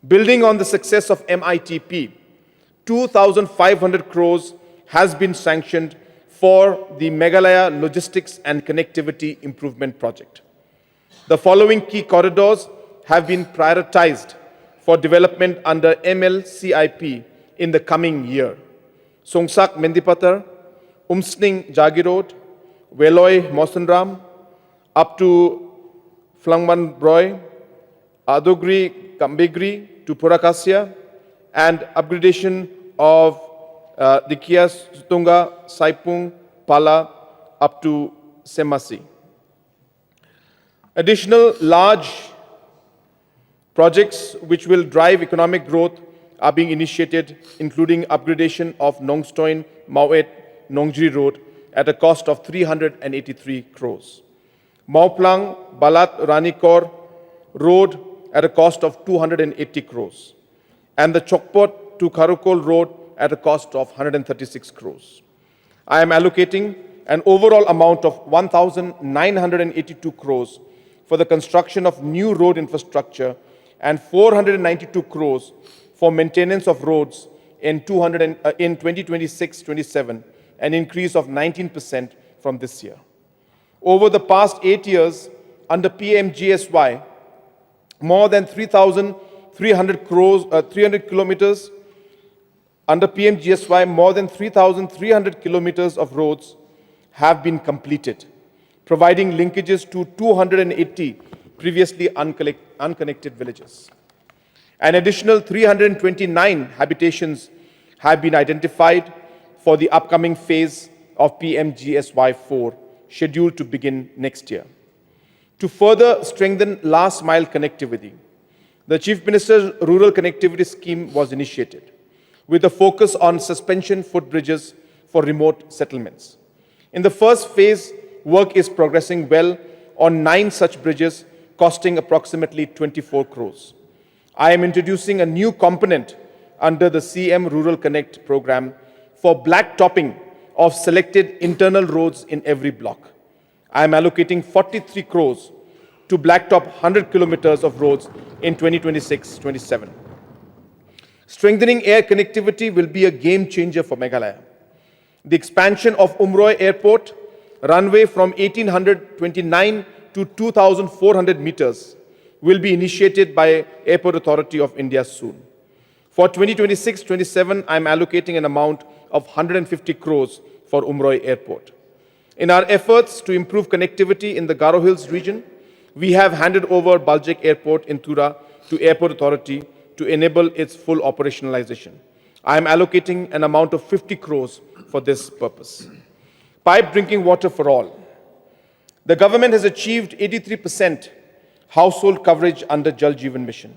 Building on the success of MITP, 2,500 crores has been sanctioned for the Meghalaya Logistics and Connectivity Improvement Project. The following key corridors have been prioritized for development under MLCIP in the coming year. Songsak Mendipatar, Umsning Jagi Road, Veloy Mosanram, up to Flangman Broy, Adogri Kambigri to Purakasya, and upgradation of the Kias Sutunga, Saipung, Pala, up to Semasi. Additional large projects which will drive economic growth are being initiated, including upgradation of Nongstoin Mawet Nongjiri Road at a cost of 383 crores. Mauplang Balat Ranikor Road at a cost of 280 crores. And the Chokpot to Karukol Road at a cost of 136 crores. I am allocating an overall amount of 1,982 crores for the construction of new road infrastructure and 492 crores for maintenance of roads in 2026-27, an increase of 19% from this year. Over the past 8 years, under PMGSY, more than 3,300 kilometers Under PMGSY, more than 3,300 kilometers of roads have been completed, providing linkages to 280 previously unconnected villages. An additional 329 habitations have been identified for the upcoming phase of PMGSY 4, scheduled to begin next year. To further strengthen last mile connectivity, the Chief Minister's Rural Connectivity Scheme was initiated, with a focus on suspension footbridges for remote settlements. In the first phase, work is progressing well on 9 such bridges, costing approximately 24 crores. I am introducing a new component under the CM Rural Connect program for blacktopping of selected internal roads in every block. I am allocating 43 crores to blacktop 100 kilometers of roads in 2026-27. Strengthening air connectivity will be a game changer for Meghalaya. The expansion of Umroi Airport runway from 1829 to 2400 meters will be initiated by Airport Authority of India soon. For 2026-27, I am allocating an amount of 150 crores for Umroi Airport. In our efforts to improve connectivity in the Garo Hills region, we have handed over Baljek Airport in Tura to Airport Authority to enable its full operationalization. I am allocating an amount of 50 crores for this purpose. Pipe drinking water for all. The government has achieved 83% household coverage under Jal Jeevan Mission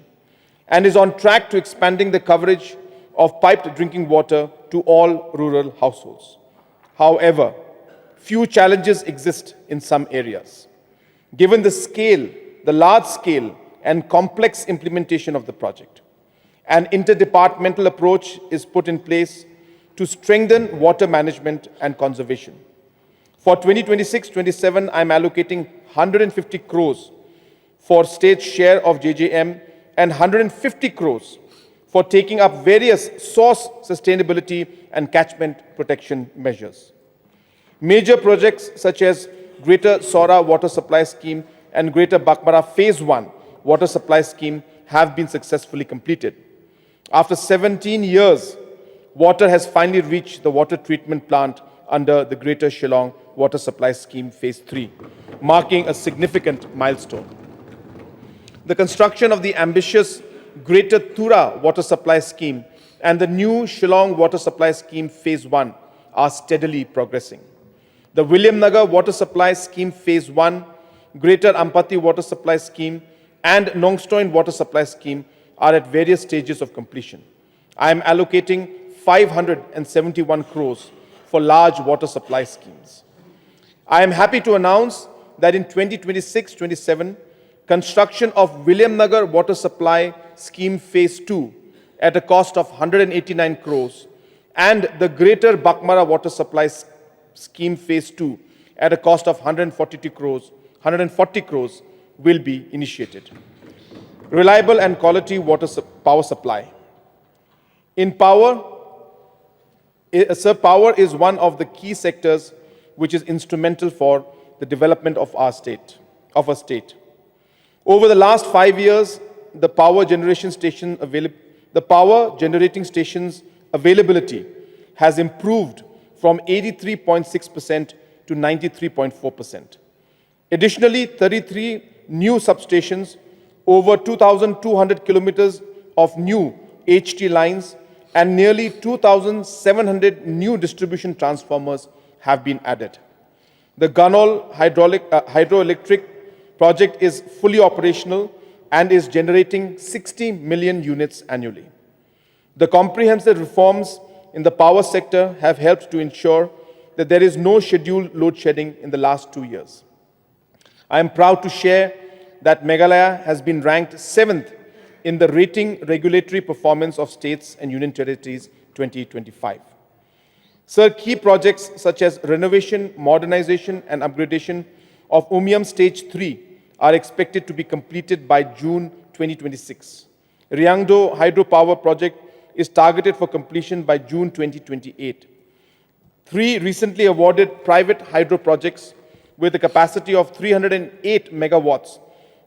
and is on track to expanding the coverage of piped drinking water to all rural households. However, few challenges exist in some areas. Given the large scale and complex implementation of the project, an interdepartmental approach is put in place to strengthen water management and conservation. For 2026-27, I am allocating 150 crores for state share of JJM and 150 crores for taking up various source sustainability and catchment protection measures. Major projects such as Greater Sora Water Supply Scheme and Greater Bakmara Phase 1 Water Supply Scheme have been successfully completed. After 17 years, water has finally reached the water treatment plant under the Greater Shillong Water Supply Scheme Phase 3, marking a significant milestone. The construction of the ambitious Greater Tura Water Supply Scheme and the new Shillong Water Supply Scheme Phase 1 are steadily progressing. The William Nagar Water Supply Scheme Phase 1, Greater Ampati Water Supply Scheme and Nongstoin Water Supply Scheme are at various stages of completion. I am allocating 571 crores for large water supply schemes. I am happy to announce that in 2026-27, construction of William Nagar Water Supply Scheme Phase 2 at a cost of 189 crores and the Greater Bakmara Water Supply Scheme Phase 2 at a cost of 140 crores will be initiated. Reliable and quality power supply. In power, power is one of the key sectors which is instrumental for the development of our state. Over the last 5 years, the power generating stations availability has improved from 83.6% to 93.4%. Additionally, 33 new substations, over 2,200 kilometers of new HT lines, and nearly 2,700 new distribution transformers have been added. The Ganol hydroelectric project is fully operational and is generating 60 million units annually. The comprehensive reforms in the power sector have helped to ensure that there is no scheduled load shedding in the last 2 years. I am proud to share that Meghalaya has been ranked 7th in the Rating Regulatory Performance of States and Union Territories 2025. Sir, key projects such as renovation, modernization and upgradation of Umiam Stage 3 are expected to be completed by June 2026. Ryangdo Hydropower Project is targeted for completion by June 2028. 3 recently awarded private hydro projects with a capacity of 308 megawatts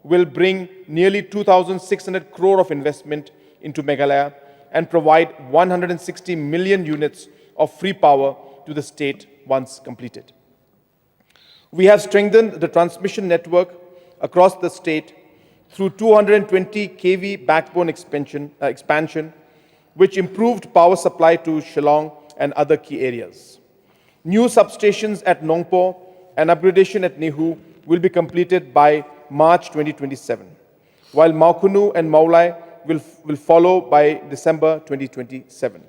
will bring nearly 2,600 crore of investment into Meghalaya and provide 160 million units of free power to the state once completed. We have strengthened the transmission network across the state through 220 kV backbone expansion, which improved power supply to Shillong and other key areas. New substations at Nongpo and upgradation at Nehu will be completed by March 2027, while Maukunu and Maulai will follow by December 2027.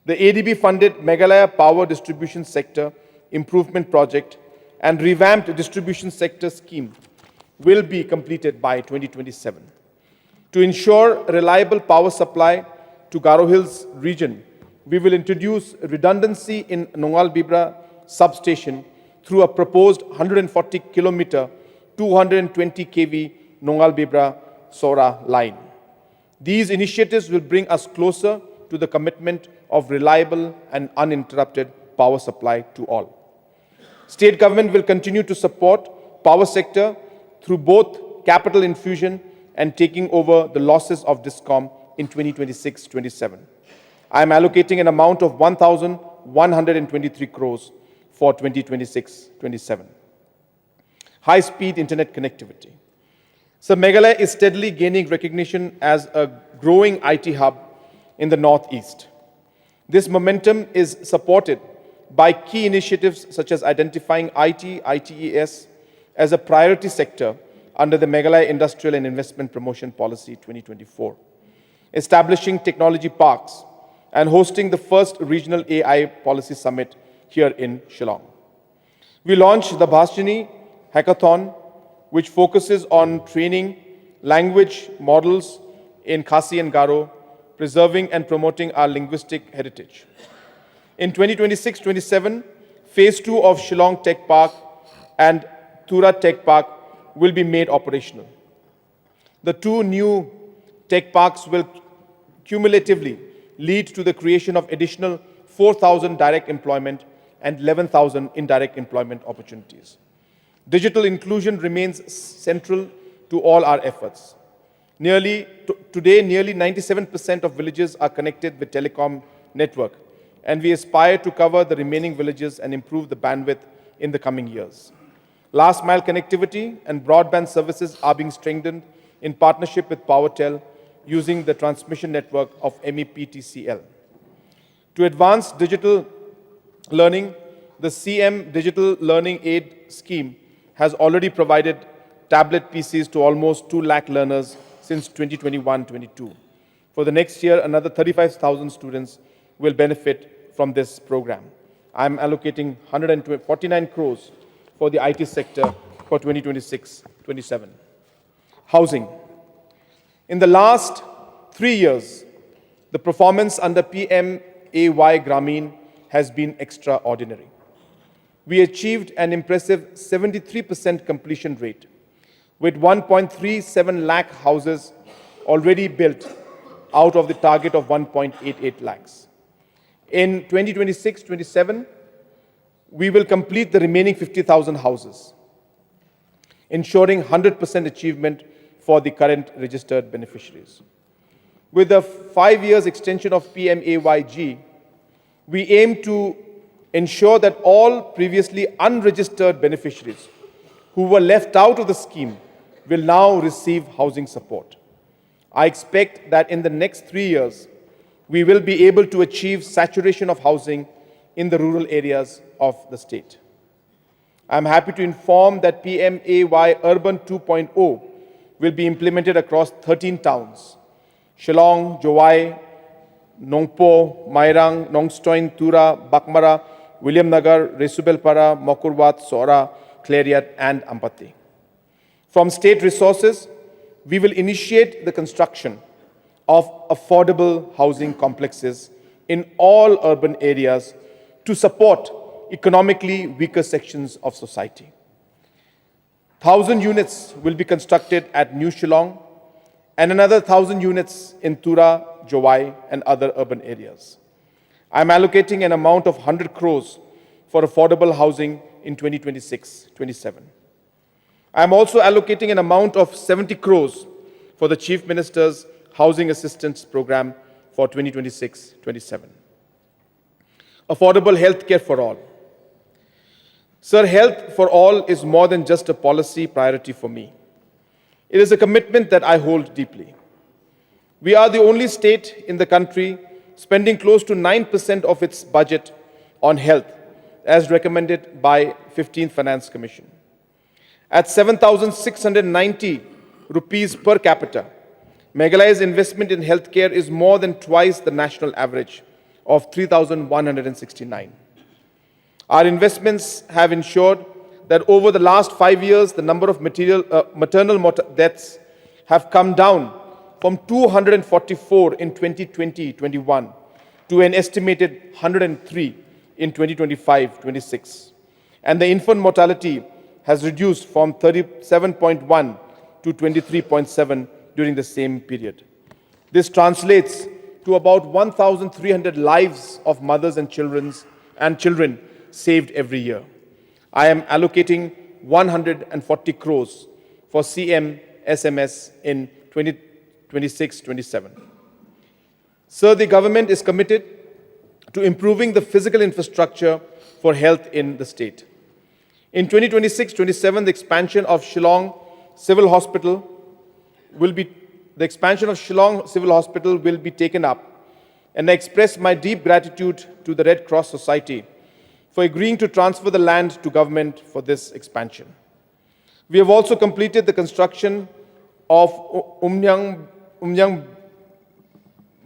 The ADB-funded Meghalaya Power Distribution Sector Improvement Project and revamped distribution sector scheme will be completed by 2027. To ensure reliable power supply to Garo Hills region, we will introduce redundancy in Nongal Bibra substation through a proposed 140-kilometer, 220 kV Nongal Bibra Sora line. These initiatives will bring us closer to the commitment of reliable and uninterrupted power supply to all. State government will continue to support power sector through both capital infusion and taking over the losses of DISCOM in 2026-27. I am allocating an amount of 1,123 crores for 2026-27. High-speed internet connectivity. So Meghalaya is steadily gaining recognition as a growing IT hub in the Northeast. This momentum is supported by key initiatives such as identifying ITES as a priority sector under the Meghalaya Industrial and Investment Promotion Policy 2024, establishing technology parks, and hosting the first regional AI policy summit here in Shillong. We launched the Bhashini Hackathon, which focuses on training language models in Khasi and Garo, preserving and promoting our linguistic heritage. In 2026-27, Phase 2 of Shillong Tech Park and Tura Tech Park will be made operational. The two new tech parks will cumulatively lead to the creation of additional 4,000 direct employment and 11,000 indirect employment opportunities. Digital inclusion remains central to all our efforts. Today, nearly 97% of villages are connected with telecom network, and we aspire to cover the remaining villages and improve the bandwidth in the coming years. Last mile connectivity and broadband services are being strengthened in partnership with PowerTel using the transmission network of MEPTCL. To advance digital learning, the CM Digital Learning Aid Scheme has already provided tablet PCs to almost 2 lakh learners since 2021-22. For the next year, another 35,000 students will benefit from this program. I'm allocating 149 crores for the IT sector for 2026-27. Housing. In the last 3 years, the performance under PMAY Grameen has been extraordinary. We achieved an impressive 73% completion rate, with 1.37 lakh houses already built out of the target of 1.88 lakhs. In 2026-27, we will complete the remaining 50,000 houses, ensuring 100% achievement for the current registered beneficiaries. With the 5 years extension of PMAYG, we aim to ensure that all previously unregistered beneficiaries who were left out of the scheme will now receive housing support. I expect that in the next 3 years, we will be able to achieve saturation of housing in the rural areas of the state. I am happy to inform that PMAY Urban 2.0 will be implemented across 13 towns: Shillong, Jowai, Nongpo, Mairang, Nongstoin, Tura, Bakmara, Williamnagar, Resubelpara, Mokurwat, Sora, Clariat, and Ampatti. From state resources, we will initiate the construction of affordable housing complexes in all urban areas to support economically weaker sections of society. 1,000 units will be constructed at New Shillong and another 1,000 units in Tura, Jowai, and other urban areas. I am allocating an amount of 100 crores for affordable housing in 2026-27. I am also allocating an amount of 70 crores for the Chief Minister's Housing Assistance Program for 2026-27. Affordable healthcare for all. Sir, health for all is more than just a policy priority for me. It is a commitment that I hold deeply. We are the only state in the country spending close to 9% of its budget on health, as recommended by 15th Finance Commission. At 7,690 rupees per capita, Meghalaya's investment in healthcare is more than twice the national average of 3,169. Our investments have ensured that over the last 5 years, the number of maternal deaths have come down from 244 in 2020-21 to an estimated 103 in 2025-26. And the infant mortality has reduced from 37.1 to 23.7 during the same period. This translates to about 1,300 lives of mothers and children saved every year. I am allocating 140 crores for CM SMS in 2026-27. Sir, the government is committed to improving the physical infrastructure for health in the state. In 2026-27, the expansion of Shillong Civil Hospital will be taken up, and I express my deep gratitude to the Red Cross Society for agreeing to transfer the land to government for this expansion. We have also completed the construction of Umnyang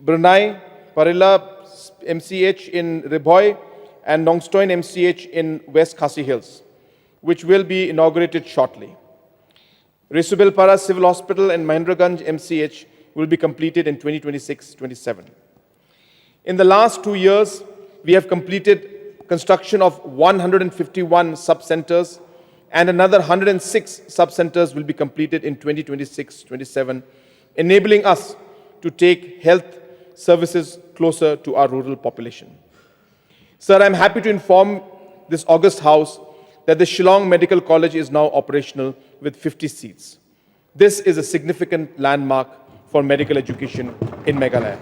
Brunei Parilla MCH in Ribhoi and Nongstoin MCH in West Khasi Hills, which will be inaugurated shortly. Resubelpara Civil Hospital and Mahendraganj MCH will be completed in 2026-27. In the last 2 years, we have completed construction of 151 sub-centers, and another 106 sub-centers will be completed in 2026-27, enabling us to take health services closer to our rural population. Sir, I am happy to inform this august House that the Shillong Medical College is now operational with 50 seats. This is a significant landmark for medical education in Meghalaya.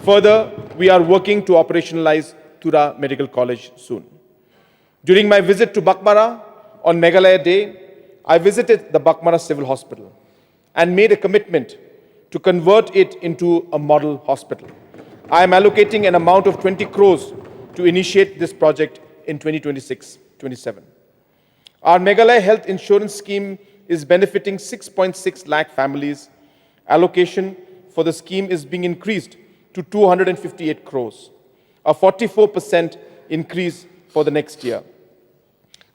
Further, we are working to operationalize Tura Medical College soon. During my visit to Bakmara on Meghalaya Day, I visited the Bakmara Civil Hospital and made a commitment to convert it into a model hospital. I am allocating an amount of 20 crores to initiate this project in 2026-27. Our Meghalaya Health Insurance Scheme is benefiting 6.6 lakh families. Allocation for the scheme is being increased to 258 crores, a 44% increase for the next year.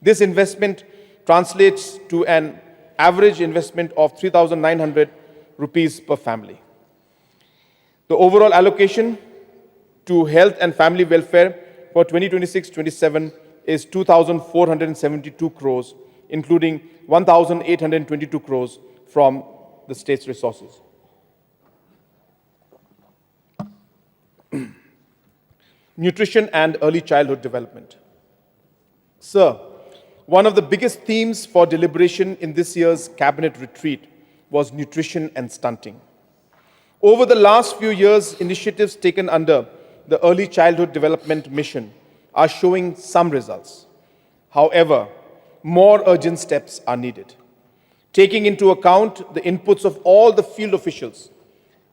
This investment translates to an average investment of 3,900 rupees per family. The overall allocation to health and family welfare for 2026-27 is 2,472 crores, including 1,822 crores from the state's resources. Nutrition and early childhood development. Sir, one of the biggest themes for deliberation in this year's cabinet retreat was nutrition and stunting. Over the last few years, initiatives taken under the Early Childhood Development Mission are showing some results. However, more urgent steps are needed. Taking into account the inputs of all the field officials,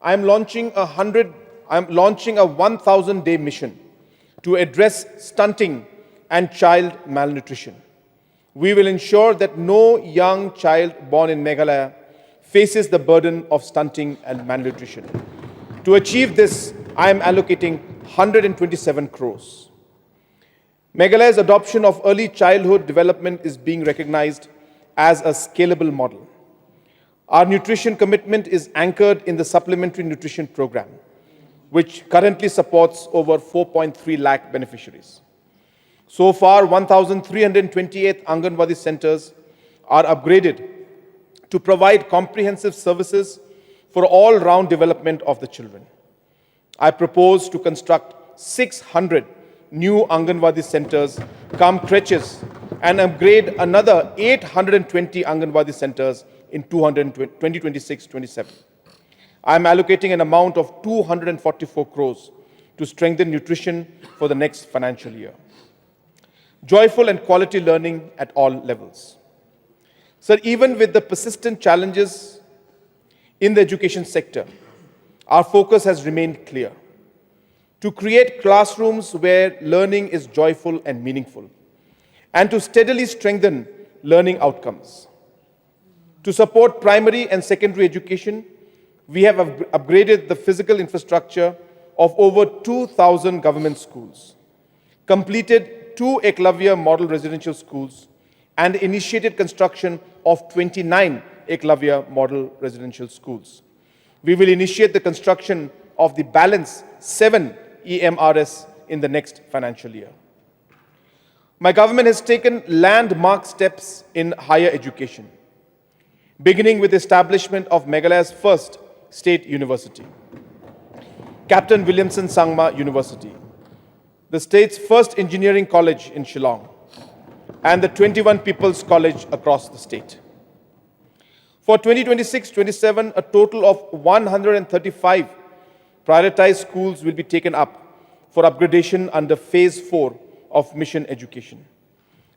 I am launching a 1,000-day mission to address stunting and child malnutrition. We will ensure that no young child born in Meghalaya faces the burden of stunting and malnutrition. To achieve this, I am allocating 127 crores. Meghalaya's adoption of early childhood development is being recognized as a scalable model. Our nutrition commitment is anchored in the Supplementary Nutrition Program, which currently supports over 4.3 lakh beneficiaries. So far, 1,328 Anganwadi centers are upgraded to provide comprehensive services for all-round development of the children. I propose to construct 600 new Anganwadi centers, cum creches, and upgrade another 820 Anganwadi centers in 2026-27. I am allocating an amount of 244 crores to strengthen nutrition for the next financial year. Joyful and quality learning at all levels. Sir, even with the persistent challenges in the education sector, our focus has remained clear: to create classrooms where learning is joyful and meaningful, and to steadily strengthen learning outcomes. To support primary and secondary education, we have upgraded the physical infrastructure of over 2,000 government schools, completed 2 Eklavya model residential schools, and initiated construction of 29 Eklavya model residential schools. We will initiate the construction of the balance 7 EMRS in the next financial year. My government has taken landmark steps in higher education, beginning with the establishment of Meghalaya's first state university, Captain Williamson Sangma University, the state's first engineering college in Shillong, and the 21 People's College across the state. For 2026-27, a total of 135 prioritized schools will be taken up for upgradation under Phase 4 of Mission Education.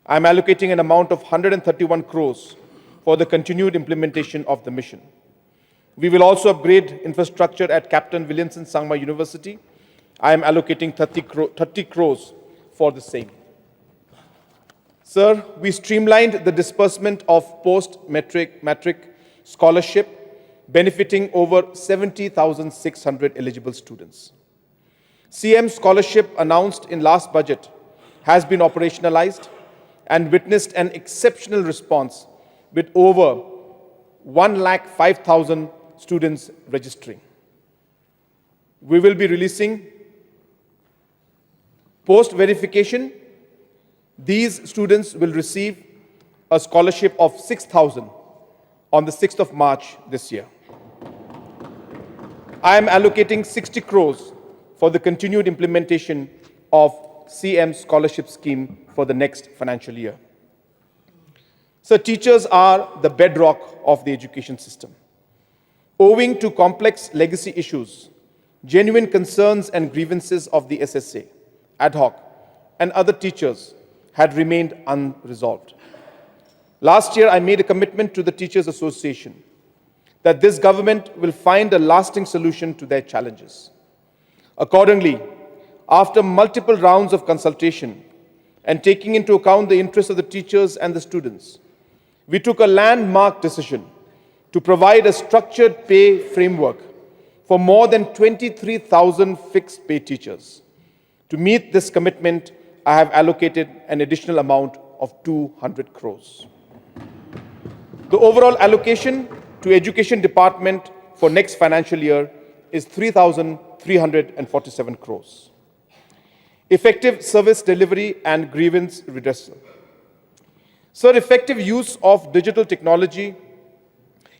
I am allocating an amount of 131 crores for the continued implementation of the mission. We will also upgrade infrastructure at Captain Williamson Sangma University. I am allocating 30 crores for the same. Sir, we streamlined the disbursement of post-matric scholarship, benefiting over 70,600 eligible students. CM scholarship announced in last budget has been operationalized and witnessed an exceptional response with over 105,000 students registering. We will be releasing post-verification. These students will receive a scholarship of 6,000 on the 6th of March this year. I am allocating 60 crores for the continued implementation of CM scholarship scheme for the next financial year. So teachers are the bedrock of the education system. Owing to complex legacy issues, genuine concerns and grievances of the SSA, ad hoc, and other teachers had remained unresolved. Last year, I made a commitment to the Teachers Association that this government will find a lasting solution to their challenges. Accordingly, after multiple rounds of consultation and taking into account the interests of the teachers and the students, we took a landmark decision to provide a structured pay framework for more than 23,000 fixed pay teachers. To meet this commitment, I have allocated an additional amount of 200 crores. The overall allocation to Education Department for next financial year is 3,347 crores. Effective service delivery and grievance redressal. Sir, effective use of digital technology,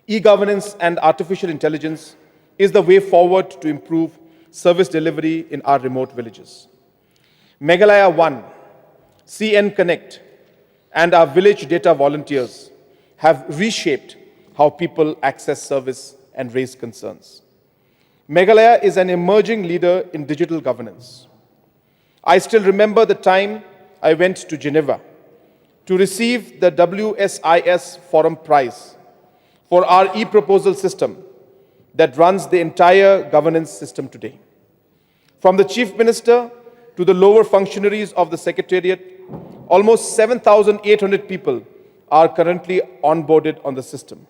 e-governance and artificial intelligence is the way forward to improve service delivery in our remote villages. Meghalaya One, CN Connect, and our village data volunteers have reshaped how people access service and raise concerns. Meghalaya is an emerging leader in digital governance. I still remember the time I went to Geneva to receive the WSIS Forum Prize for our e-proposal system that runs the entire governance system today. From the Chief Minister to the lower functionaries of the Secretariat, almost 7,800 people are currently onboarded on the system.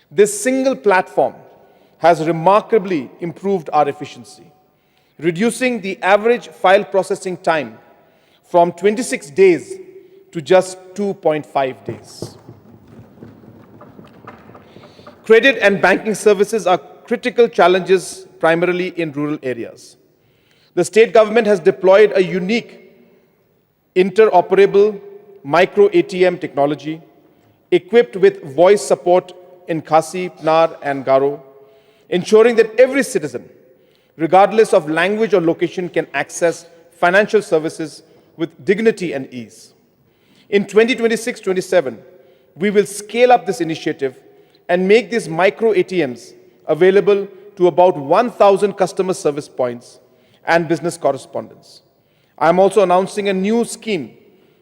This single platform has remarkably improved our efficiency, reducing the average file processing time from 26 days to just 2.5 days. Credit and banking services are critical challenges primarily in rural areas. The state government has deployed a unique interoperable micro ATM technology equipped with voice support in Khasi, Pnar and Garo, ensuring that every citizen, regardless of language or location, can access financial services with dignity and ease. In 2026-27, we will scale up this initiative and make these micro ATMs available to about 1,000 customer service points and business correspondents. I am also announcing a new scheme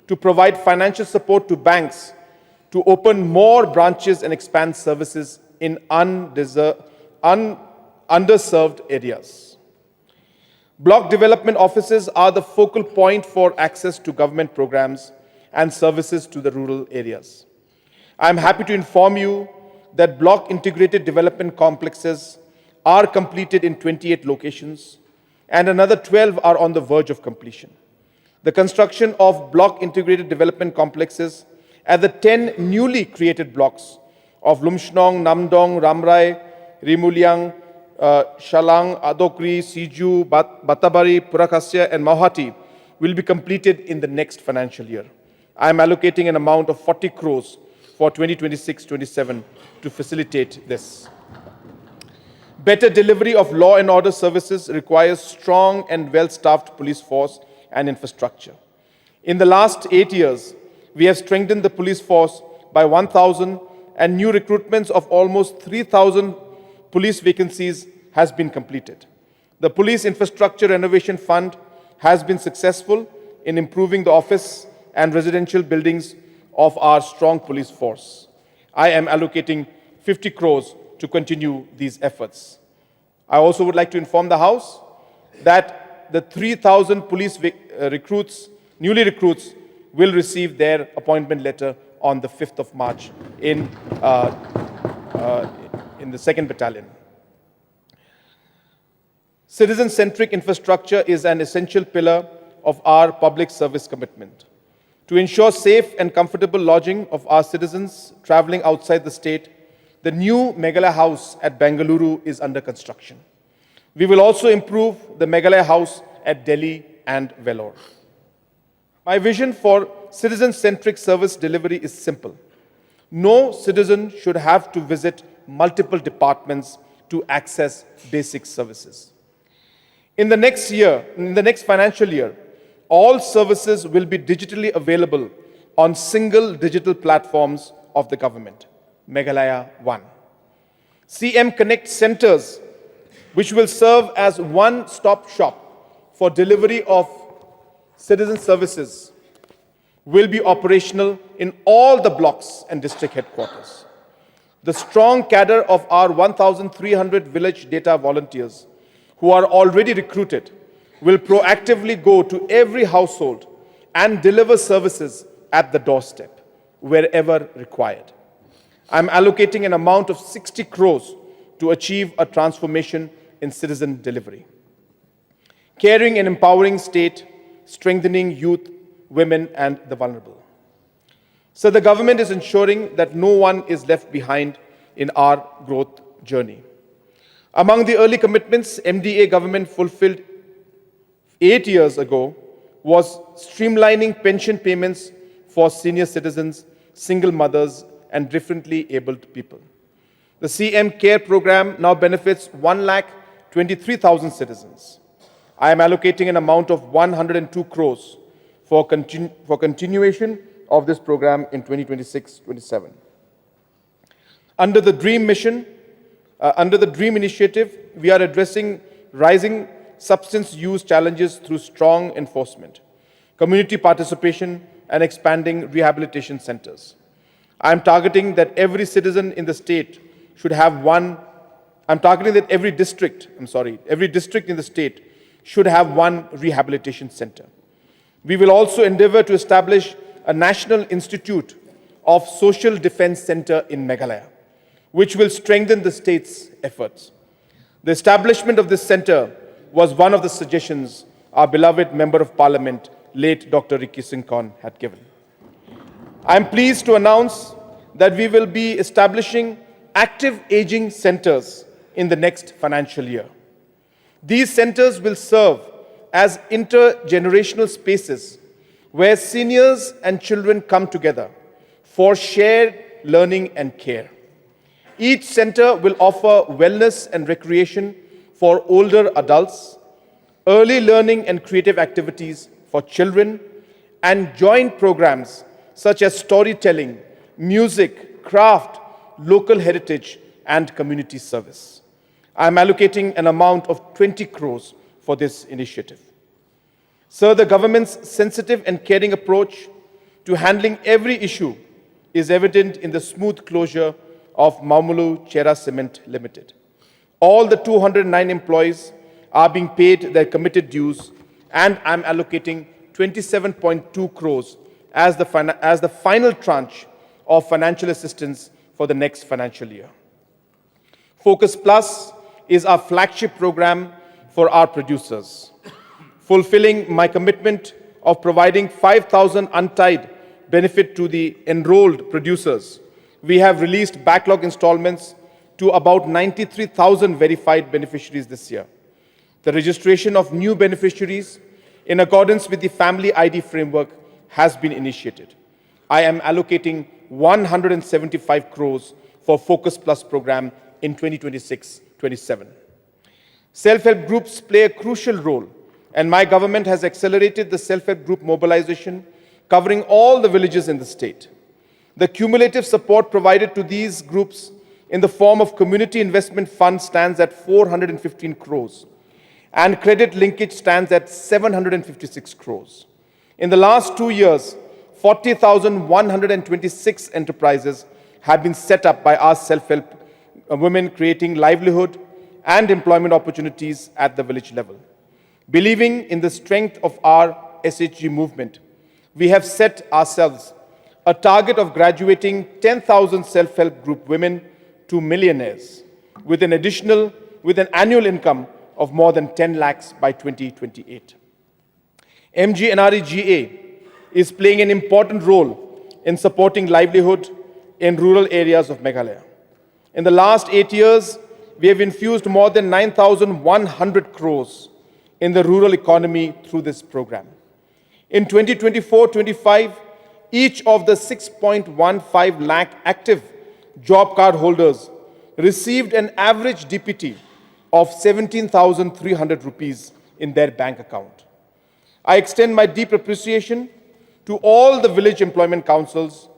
to provide financial support to banks to open more branches and expand services in underserved areas. Block development offices are the focal point for access to government programs and services to the rural areas. I am happy to inform you that block integrated development complexes are completed in 28 locations and another 12 are on the verge of completion. The construction of block integrated development complexes at the 10 newly created blocks of Lumshnong, Namdong, Ramrai, Rimuliang, Shalang, Adokri, Siju, Batabari, Purakhasya and Mauhati will be completed in the next financial year. I am allocating an amount of 40 crores for 2026-27 to facilitate this. Better delivery of law and order services requires strong and well-staffed police force and infrastructure. In the last 8 years, we have strengthened the police force by 1,000 and new recruitments of almost 3,000 police vacancies has been completed. The Police Infrastructure Renovation Fund has been successful in improving the office and residential buildings of our strong police force. I am allocating 50 crores to continue these efforts. I also would like to inform the House that the 3,000 police newly recruits, will receive their appointment letter on the 5th of March in the 2nd Battalion. Citizen-centric infrastructure is an essential pillar of our public service commitment. To ensure safe and comfortable lodging of our citizens traveling outside the state, the new Meghalaya House at Bengaluru is under construction. We will also improve the Meghalaya House at Delhi and Vellore. My vision for citizen-centric service delivery is simple. No citizen should have to visit multiple departments to access basic services. In the next financial year, all services will be digitally available on single digital platforms of the government, Meghalaya One. CM Connect centers, which will serve as one-stop shop for delivery of citizen services, will be operational in all the blocks and district headquarters. The strong cadre of our 1,300 village data volunteers who are already recruited will proactively go to every household and deliver services at the doorstep, wherever required. I'm allocating an amount of 60 crores to achieve a transformation in citizen delivery. Caring and empowering state, strengthening youth, women, and the vulnerable. So the government is ensuring that no one is left behind in our growth journey. Among the early commitments MDA government fulfilled 8 years ago was streamlining pension payments for senior citizens, single mothers, and differently abled people. The CM Care program now benefits 1,23,000 citizens. I am allocating an amount of 102 crores for continuation of this program in 2026-27. Under the DREAM mission, under the DREAM initiative, we are addressing rising substance use challenges through strong enforcement, community participation, and expanding rehabilitation centers. I am targeting that every citizen in the state should have one. I'm targeting that every district in the state should have one rehabilitation center. We will also endeavor to establish a National Institute of Social Defense Center in Meghalaya, which will strengthen the state's efforts. The establishment of this center was one of the suggestions our beloved Member of Parliament, late Dr. Ricky Sinkon, had given. I am pleased to announce that we will be establishing active aging centers in the next financial year. These centers will serve as intergenerational spaces where seniors and children come together for shared learning and care. Each center will offer wellness and recreation for older adults, early learning and creative activities for children, and joint programs such as storytelling, music, craft, local heritage, and community service. I am allocating an amount of 20 crores for this initiative. Sir, the government's sensitive and caring approach to handling every issue is evident in the smooth closure of Maumulu Chera Cement Limited. All the 209 employees are being paid their committed dues, and I'm allocating 27.2 crores as the final tranche of financial assistance for the next financial year. Focus Plus is our flagship program for our producers. Fulfilling my commitment of providing 5,000 untied benefit to the enrolled producers, we have released backlog installments to about 93,000 verified beneficiaries this year. The registration of new beneficiaries in accordance with the Family ID framework has been initiated. I am allocating 175 crores for Focus Plus program in 2026-27. Self-help groups play a crucial role, and my government has accelerated the self-help group mobilization covering all the villages in the state. The cumulative support provided to these groups in the form of community investment fund stands at 415 crores, and credit linkage stands at 756 crores. In the last 2 years, 40,126 enterprises have been set up by our self-help women, creating livelihood and employment opportunities at the village level. Believing in the strength of our SHG movement, we have set ourselves a target of graduating 10,000 self-help group women to millionaires with an annual income of more than 10 lakhs by 2028. MGNREGA is playing an important role in supporting livelihood in rural areas of Meghalaya. In the last 8 years, we have infused more than 9,100 crores in the rural economy through this program. In 2024-25, each of the 6.15 lakh active job card holders received an average DPT of 17,300 rupees in their bank account. I extend my deep appreciation to all the village employment councils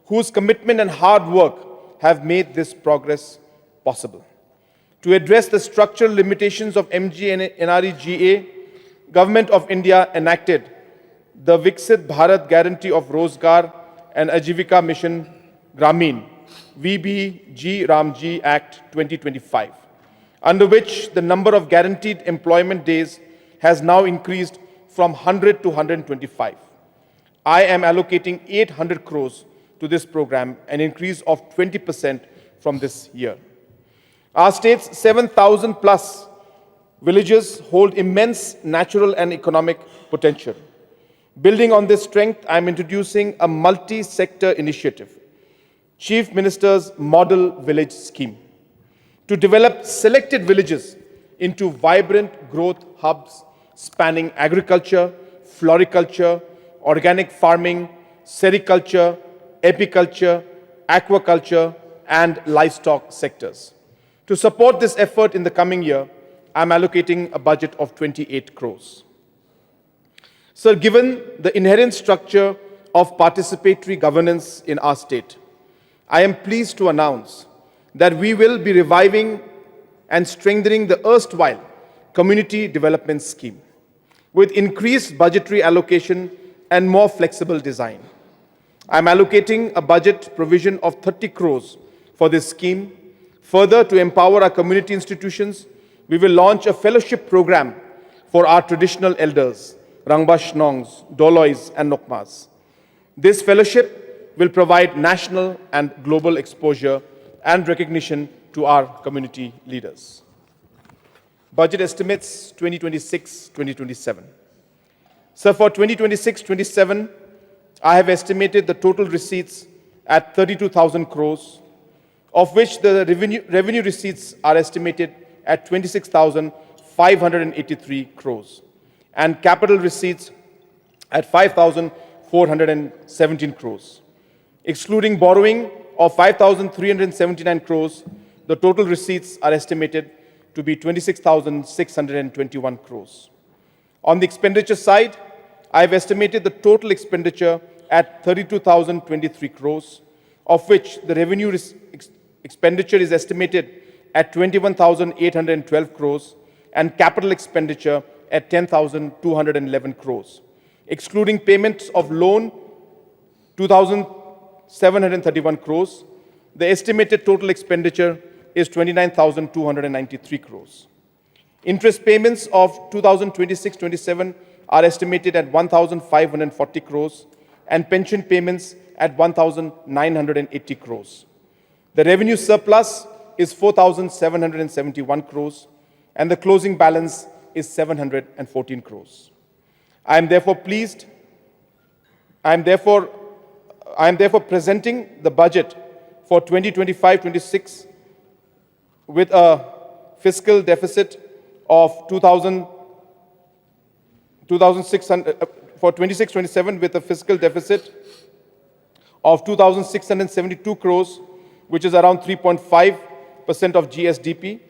whose commitment and hard work have made this progress possible. To address the structural limitations of MGNREGA, Government of India enacted the Viksit Bharat Guarantee of Rozgar and Ajivika Mission Gramin, VBG Ramji Act 2025, under which the number of guaranteed employment days has now increased from 100 to 125. I am allocating 800 crores to this program, an increase of 20% from this year. Our state's 7,000 plus villages hold immense natural and economic potential. Building on this strength, I am introducing a multi-sector initiative, Chief Minister's Model Village Scheme, to develop selected villages into vibrant growth hubs spanning agriculture, floriculture, organic farming, sericulture, apiculture, aquaculture, and livestock sectors. To support this effort in the coming year, I am allocating a budget of 28 crores. Sir, given the inherent structure of participatory governance in our state, I am pleased to announce that we will be reviving and strengthening the erstwhile Community Development Scheme with increased budgetary allocation and more flexible design. I am allocating a budget provision of 30 crores for this scheme. Further, to empower our community institutions, we will launch a fellowship program for our traditional elders, Rangbash Nongs, Dolois, and Nokmas. This fellowship will provide national and global exposure and recognition to our community leaders. Budget estimates 2026-2027. So for 2026-27, I have estimated the total receipts at 32,000 crores, of which the revenue receipts are estimated at 26,583 crores, and capital receipts at 5,417 crores. Excluding borrowing of 5,379 crores, the total receipts are estimated to be 26,621 crores. On the expenditure side, I have estimated the total expenditure at 32,023 crores, of which the revenue expenditure is estimated at 21,812 crores and capital expenditure at 10,211 crores. Excluding payments of loan, 2,731 crores, the estimated total expenditure is 29,293 crores. Interest payments of 2026-27 are estimated at 1,540 crores and pension payments at 1,980 crores. The revenue surplus is 4,771 crores and the closing balance is 714 crores. I am therefore presenting the budget for 2025-26 with a fiscal deficit of 26-27 with a fiscal deficit of 2,672 crores, which is around 3.5% of GSDP.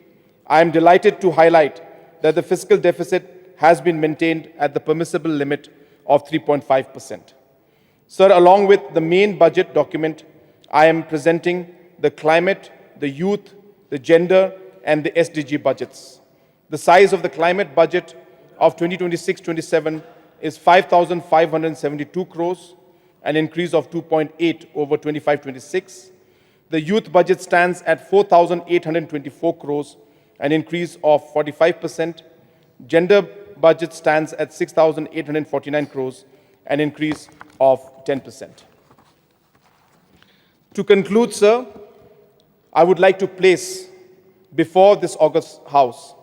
I am delighted to highlight that the fiscal deficit has been maintained at the permissible limit of 3.5%. Sir, along with the main budget document, I am presenting the climate, the youth, the gender, and the SDG budgets. The size of the climate budget of 2026-27 is 5,572 crores, an increase of 2.8 over 25-26. The youth budget stands at 4,824 crores, an increase of 45%. Gender budget stands at 6,849 crores, an increase of 10%. To conclude, sir, I would like to place before this August House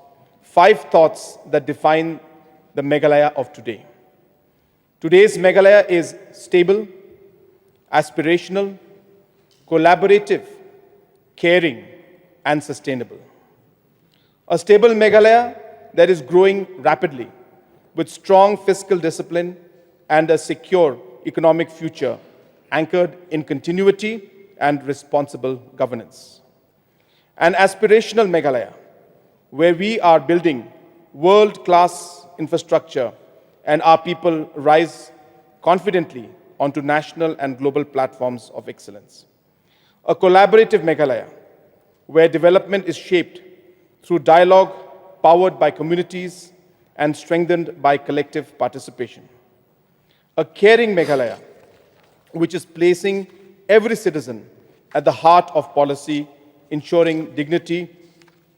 5 thoughts that define the Meghalaya of today. Today's Meghalaya is stable, aspirational, collaborative, caring, and sustainable. A stable Meghalaya that is growing rapidly with strong fiscal discipline and a secure economic future anchored in continuity and responsible governance. An aspirational Meghalaya where we are building world-class infrastructure and our people rise confidently onto national and global platforms of excellence. A collaborative Meghalaya where development is shaped through dialogue powered by communities and strengthened by collective participation. A caring Meghalaya which is placing every citizen at the heart of policy, ensuring dignity,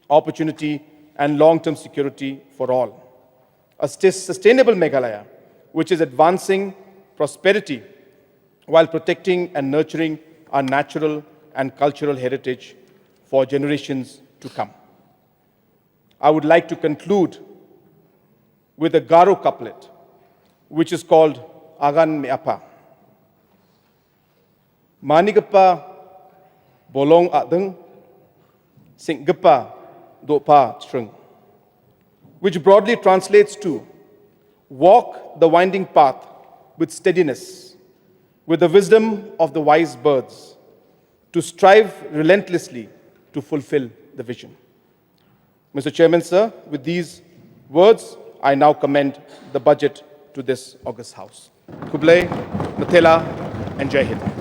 opportunity, and long-term security for all. A sustainable Meghalaya, which is advancing prosperity while protecting and nurturing our natural and cultural heritage for generations to come. I would like to conclude with a Garo couplet, which is called Agan Meapa. Manigapa bolong adeng, singapa dopa trung, which broadly translates to walk the winding path with steadiness, with the wisdom of the wise birds, to strive relentlessly to fulfill the vision. Mr. Chairman, sir, with these words, I now commend the budget to this August House. Kublai, Mathela, and Jai Hind.